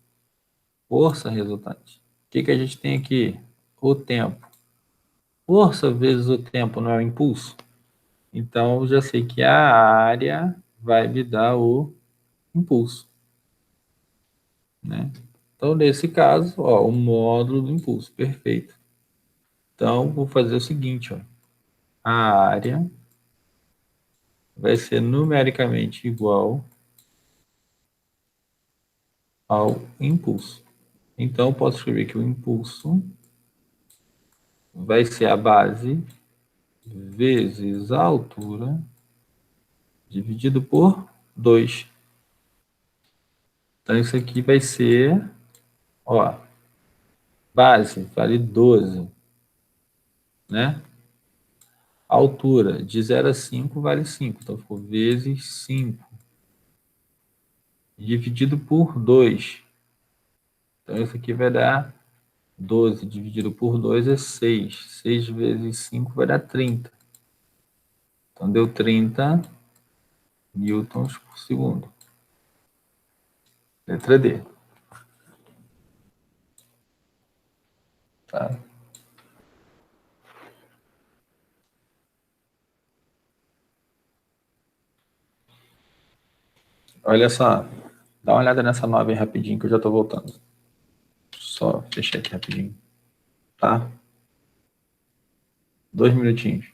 Força resultante. O que a gente tem aqui? O tempo. Força vezes o tempo não é o impulso? Então, eu já sei que a área vai me dar o impulso, né? Então, nesse caso, ó, o módulo do impulso, perfeito. Então, vou fazer o seguinte, ó. A área vai ser numericamente igual ao impulso. Então, posso escrever que o impulso vai ser a base vezes a altura dividido por 2. Então, isso aqui vai ser, ó, base vale 12, né? A altura de 0 a 5 vale 5. Então, ficou vezes 5 dividido por 2. Então, isso aqui vai dar 12 dividido por 2 é 6. 6 vezes 5 vai dar 30. Então, deu 30 newtons por segundo. Letra D. Tá? Olha só. Dá uma olhada nessa 9 aí rapidinho que eu já tô voltando. Só fechar aqui rapidinho. Tá? 2 minutinhos.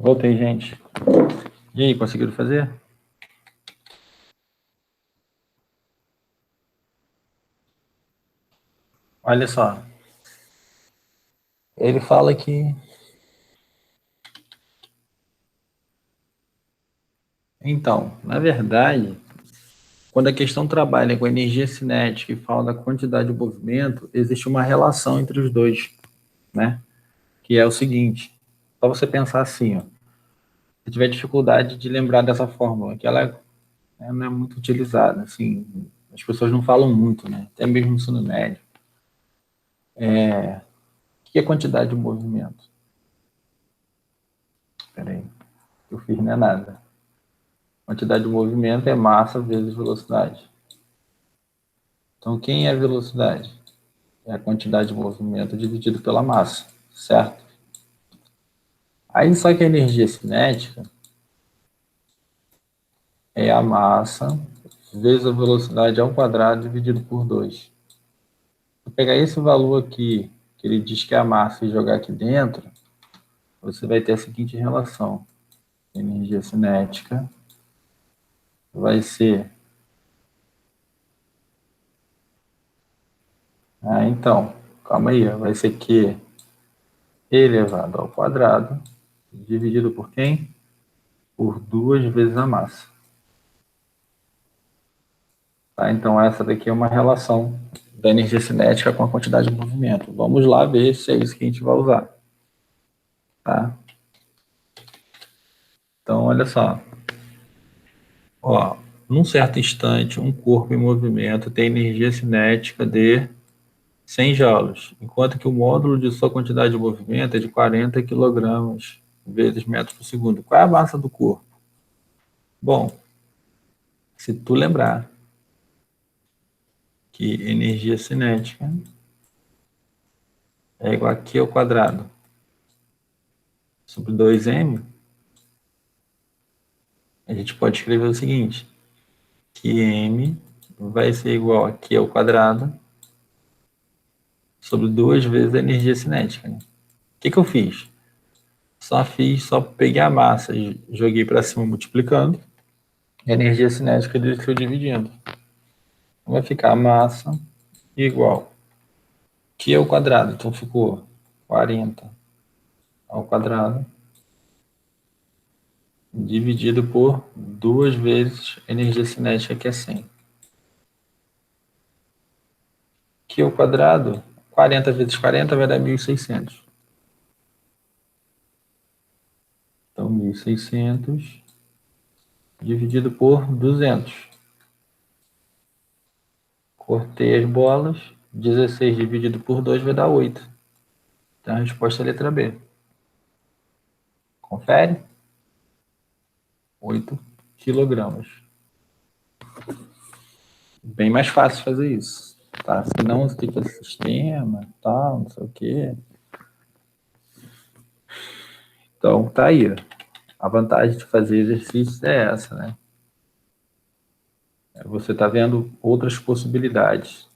Voltei, gente. E aí, conseguiram fazer? Olha só. Ele fala que. Então, na verdade, quando a questão trabalha com energia cinética e fala da quantidade de movimento, existe uma relação entre os dois, né? Que é o seguinte: só você pensar assim, ó. Se tiver dificuldade de lembrar dessa fórmula, que ela não é muito utilizada, assim, as pessoas não falam muito, né? Até mesmo no ensino médio. O que é quantidade de movimento? Espera aí, o que eu fiz não é nada. Quantidade de movimento é massa vezes velocidade. Então, quem é a velocidade? É a quantidade de movimento dividido pela massa, certo? Aí, só que a energia cinética é a massa vezes a velocidade ao quadrado dividido por 2. Se eu pegar esse valor aqui, que ele diz que é a massa, e jogar aqui dentro, você vai ter a seguinte relação. Energia cinética vai ser... então, calma aí, vai ser Q elevado ao quadrado, dividido por quem? Por 2 vezes a massa. Tá? Então, essa daqui é uma relação da energia cinética com a quantidade de movimento. Vamos lá ver se é isso que a gente vai usar. Tá? Então, olha só. Ó, num certo instante, um corpo em movimento tem energia cinética de 100 joules, enquanto que o módulo de sua quantidade de movimento é de 40 quilogramas vezes metros por segundo. Qual é a massa do corpo? Bom, se tu lembrar que energia cinética é igual a Q ao quadrado sobre 2m, a gente pode escrever o seguinte, que m vai ser igual a Q ao quadrado sobre 2 vezes a energia cinética. Né? O que eu fiz? Só peguei a massa e joguei para cima multiplicando, e a energia cinética desceu dividindo. Então vai ficar a massa igual Q ao quadrado, então ficou 40 ao quadrado dividido por 2 vezes a energia cinética, que é 100. Q ao quadrado, 40 vezes 40 vai dar 1.600. Então, 1.600 dividido por 200. Cortei as bolas. 16 dividido por 2 vai dar 8. Então, a resposta é a letra B. Confere? 8 quilogramas. Bem mais fácil fazer isso. Tá? Se não, você fica sistema, tal, não sei o quê. Então, tá aí. A vantagem de fazer exercícios é essa, né? Você tá vendo outras possibilidades.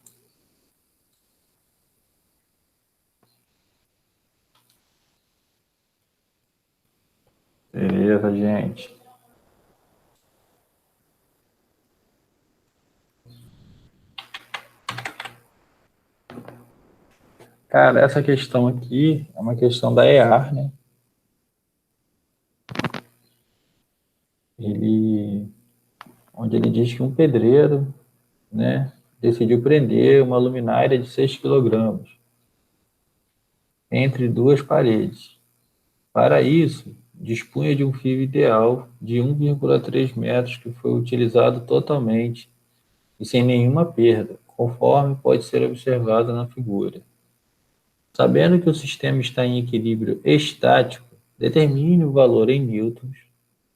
Beleza, gente? Cara, essa questão aqui é uma questão da EAR, né? Ele, onde ele diz que um pedreiro, né, decidiu prender uma luminária de 6 quilogramas entre duas paredes. Para isso, dispunha de um fio ideal de 1,3 metros que foi utilizado totalmente e sem nenhuma perda, conforme pode ser observado na figura. Sabendo que o sistema está em equilíbrio estático, determine o valor em newtons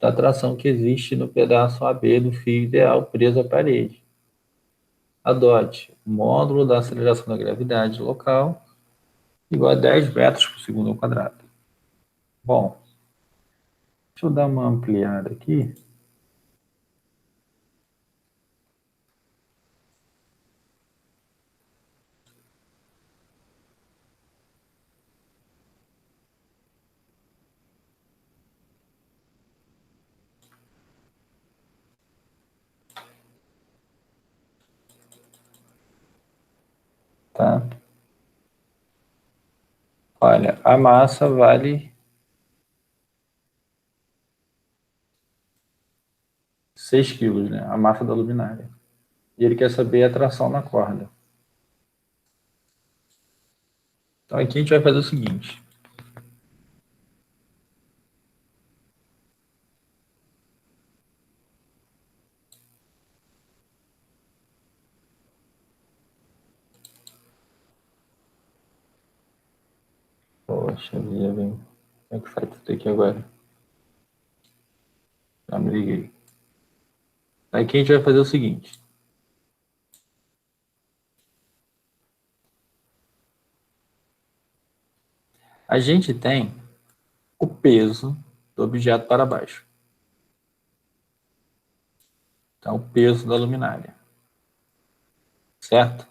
da tração que existe no pedaço AB do fio ideal preso à parede. Adote o módulo da aceleração da gravidade local igual a 10 metros por segundo ao quadrado. Bom, deixa eu dar uma ampliada aqui. tá? Olha, a massa vale 6 quilos, né? A massa da luminária. E ele quer saber a tração na corda. Então aqui a gente vai fazer o seguinte. Poxa vida, velho. Como é que faz isso aqui agora? Já me liguei. Aqui a gente vai fazer o seguinte. A gente tem o peso do objeto para baixo. Então, o peso da luminária. Certo?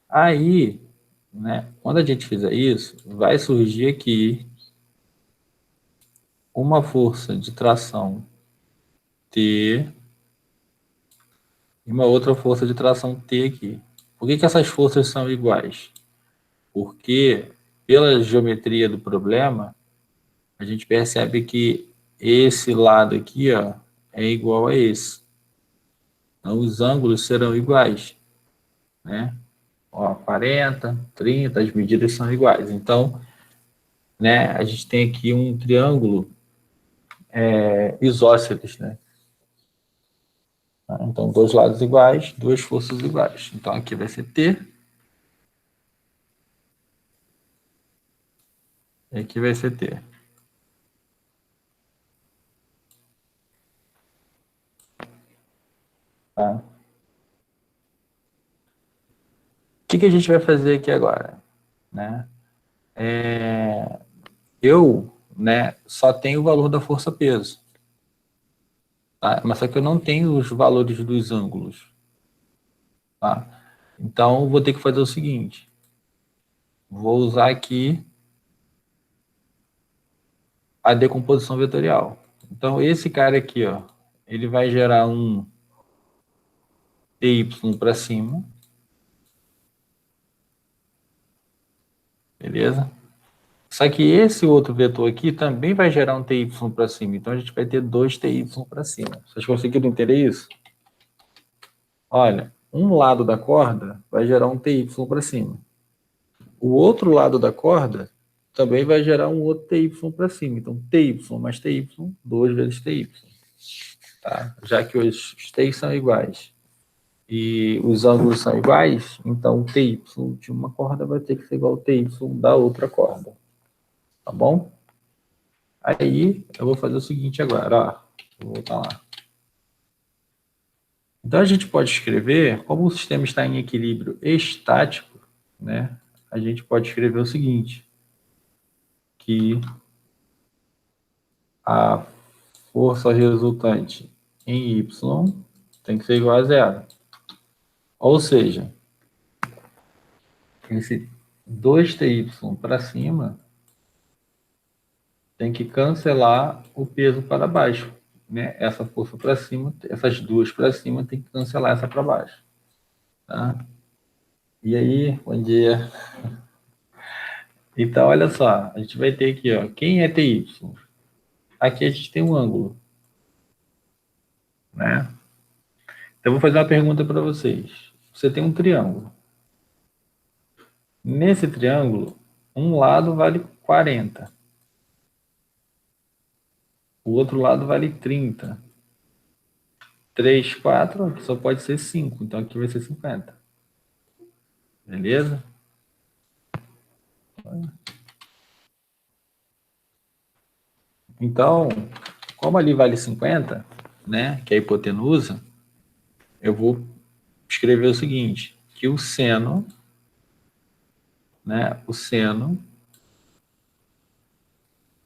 Aí, né, quando a gente fizer isso, vai surgir aqui uma força de tração T e uma outra força de tração T aqui. Por que essas forças são iguais? Porque, pela geometria do problema, a gente percebe que esse lado aqui, ó, é igual a esse. Então, os ângulos serão iguais, né? Ó, 40, 30, as medidas são iguais. Então, né, a gente tem aqui um triângulo isósceles, né? Então, dois lados iguais, duas forças iguais. Então, aqui vai ser T, e aqui vai ser T. Tá? O que a gente vai fazer aqui agora? Né? Eu, né, só tenho o valor da força-peso. Tá? Mas só que eu não tenho os valores dos ângulos. Tá? Então, vou ter que fazer o seguinte. Vou usar aqui a decomposição vetorial. Então, esse cara aqui, ó, ele vai gerar um TY para cima. Beleza? Só que esse outro vetor aqui também vai gerar um TY para cima. Então, a gente vai ter dois TY para cima. Vocês conseguiram entender isso? Olha, um lado da corda vai gerar um TY para cima. O outro lado da corda também vai gerar um outro TY para cima. Então, TY mais TY, 2 vezes TY. Tá? Já que os T's são iguais e os ângulos são iguais, então o TY de uma corda vai ter que ser igual ao TY da outra corda. Tá bom? Aí, eu vou fazer o seguinte agora, ó. Vou voltar lá. Então, a gente pode escrever, como o sistema está em equilíbrio estático, né? A gente pode escrever o seguinte, que a força resultante em Y tem que ser igual a zero. Ou seja, esse 2TY para cima tem que cancelar o peso para baixo. Né? Essa força para cima, essas duas para cima, tem que cancelar essa para baixo. Tá? E aí, bom dia. Então, olha só, a gente vai ter aqui, ó, quem é TY? Aqui a gente tem um ângulo. Né? Então, eu vou fazer uma pergunta para vocês. Você tem um triângulo. Nesse triângulo, um lado vale 40. O outro lado vale 30. 3, 4, aqui só pode ser 5. Então, aqui vai ser 50. Beleza? Então, como ali vale 50, né, que é a hipotenusa, eu vou escrever o seguinte, que o seno, né, o seno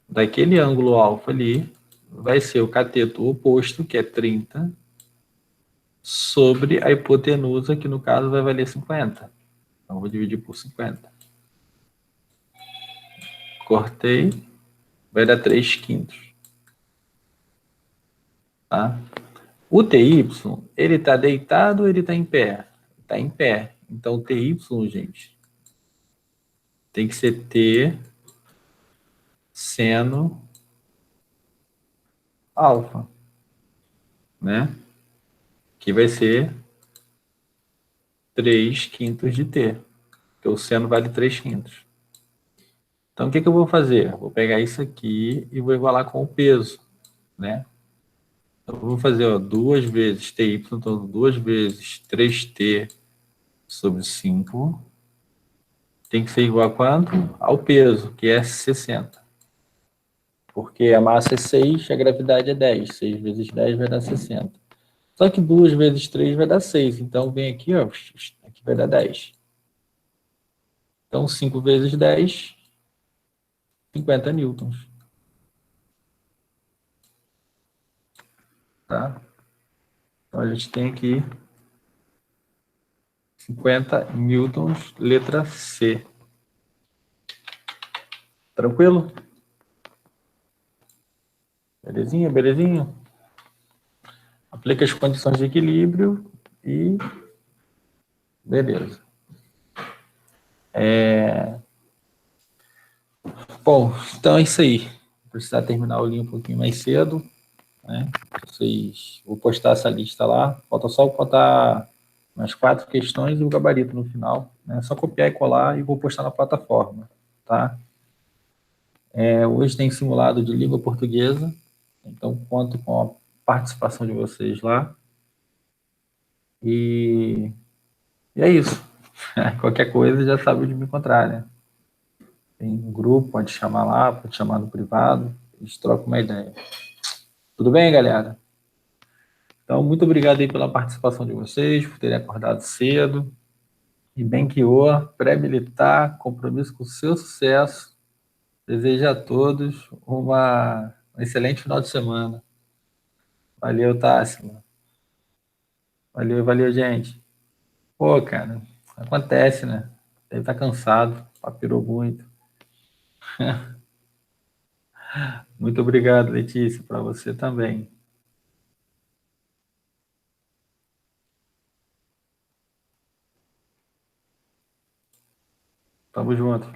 daquele ângulo alfa ali vai ser o cateto oposto, que é 30, sobre a hipotenusa, que no caso vai valer 50. Então, vou dividir por 50. Cortei, vai dar 3 quintos. Tá? O TY, ele está deitado ou ele está em pé? Está em pé. Então, TY, gente, tem que ser T seno alfa, né? Que vai ser 3 quintos de T, porque o seno vale 3 quintos. Então, o que eu vou fazer? Vou pegar isso aqui e vou igualar com o peso, né? Então, eu vou fazer 2 vezes TY, então 2 vezes 3T sobre 5 tem que ser igual a quanto? Ao peso, que é 60. Porque a massa é 6, a gravidade é 10. 6 vezes 10 vai dar 60. Só que 2 vezes 3 vai dar 6. Então, vem aqui, ó, aqui vai dar 10. Então, 5 vezes 10, 50 newtons. Tá? Então, a gente tem aqui 50 newtons, letra C. Tranquilo? Belezinha, belezinha? Aplica as condições de equilíbrio e beleza. Bom, então é isso aí. Vou precisar terminar o livro um pouquinho mais cedo, né? Vou postar essa lista lá. Falta só botar umas 4 questões e o gabarito no final. Né? É só copiar e colar e vou postar na plataforma, tá? Hoje tem simulado de língua portuguesa, então conto com a participação de vocês lá. E é isso. Qualquer coisa já sabe onde me encontrar, né? Tem um grupo, pode chamar lá, pode chamar no privado, a gente troca uma ideia. Tudo bem, galera? Então, muito obrigado aí pela participação de vocês, por terem acordado cedo. E bem que o pré-militar, compromisso com o seu sucesso. Desejo a todos um excelente final de semana. Valeu, Tássimo. Valeu, valeu, gente. Pô, cara, acontece, né? Deve estar cansado, papirou muito. Muito obrigado, Letícia, para você também. Tamo junto.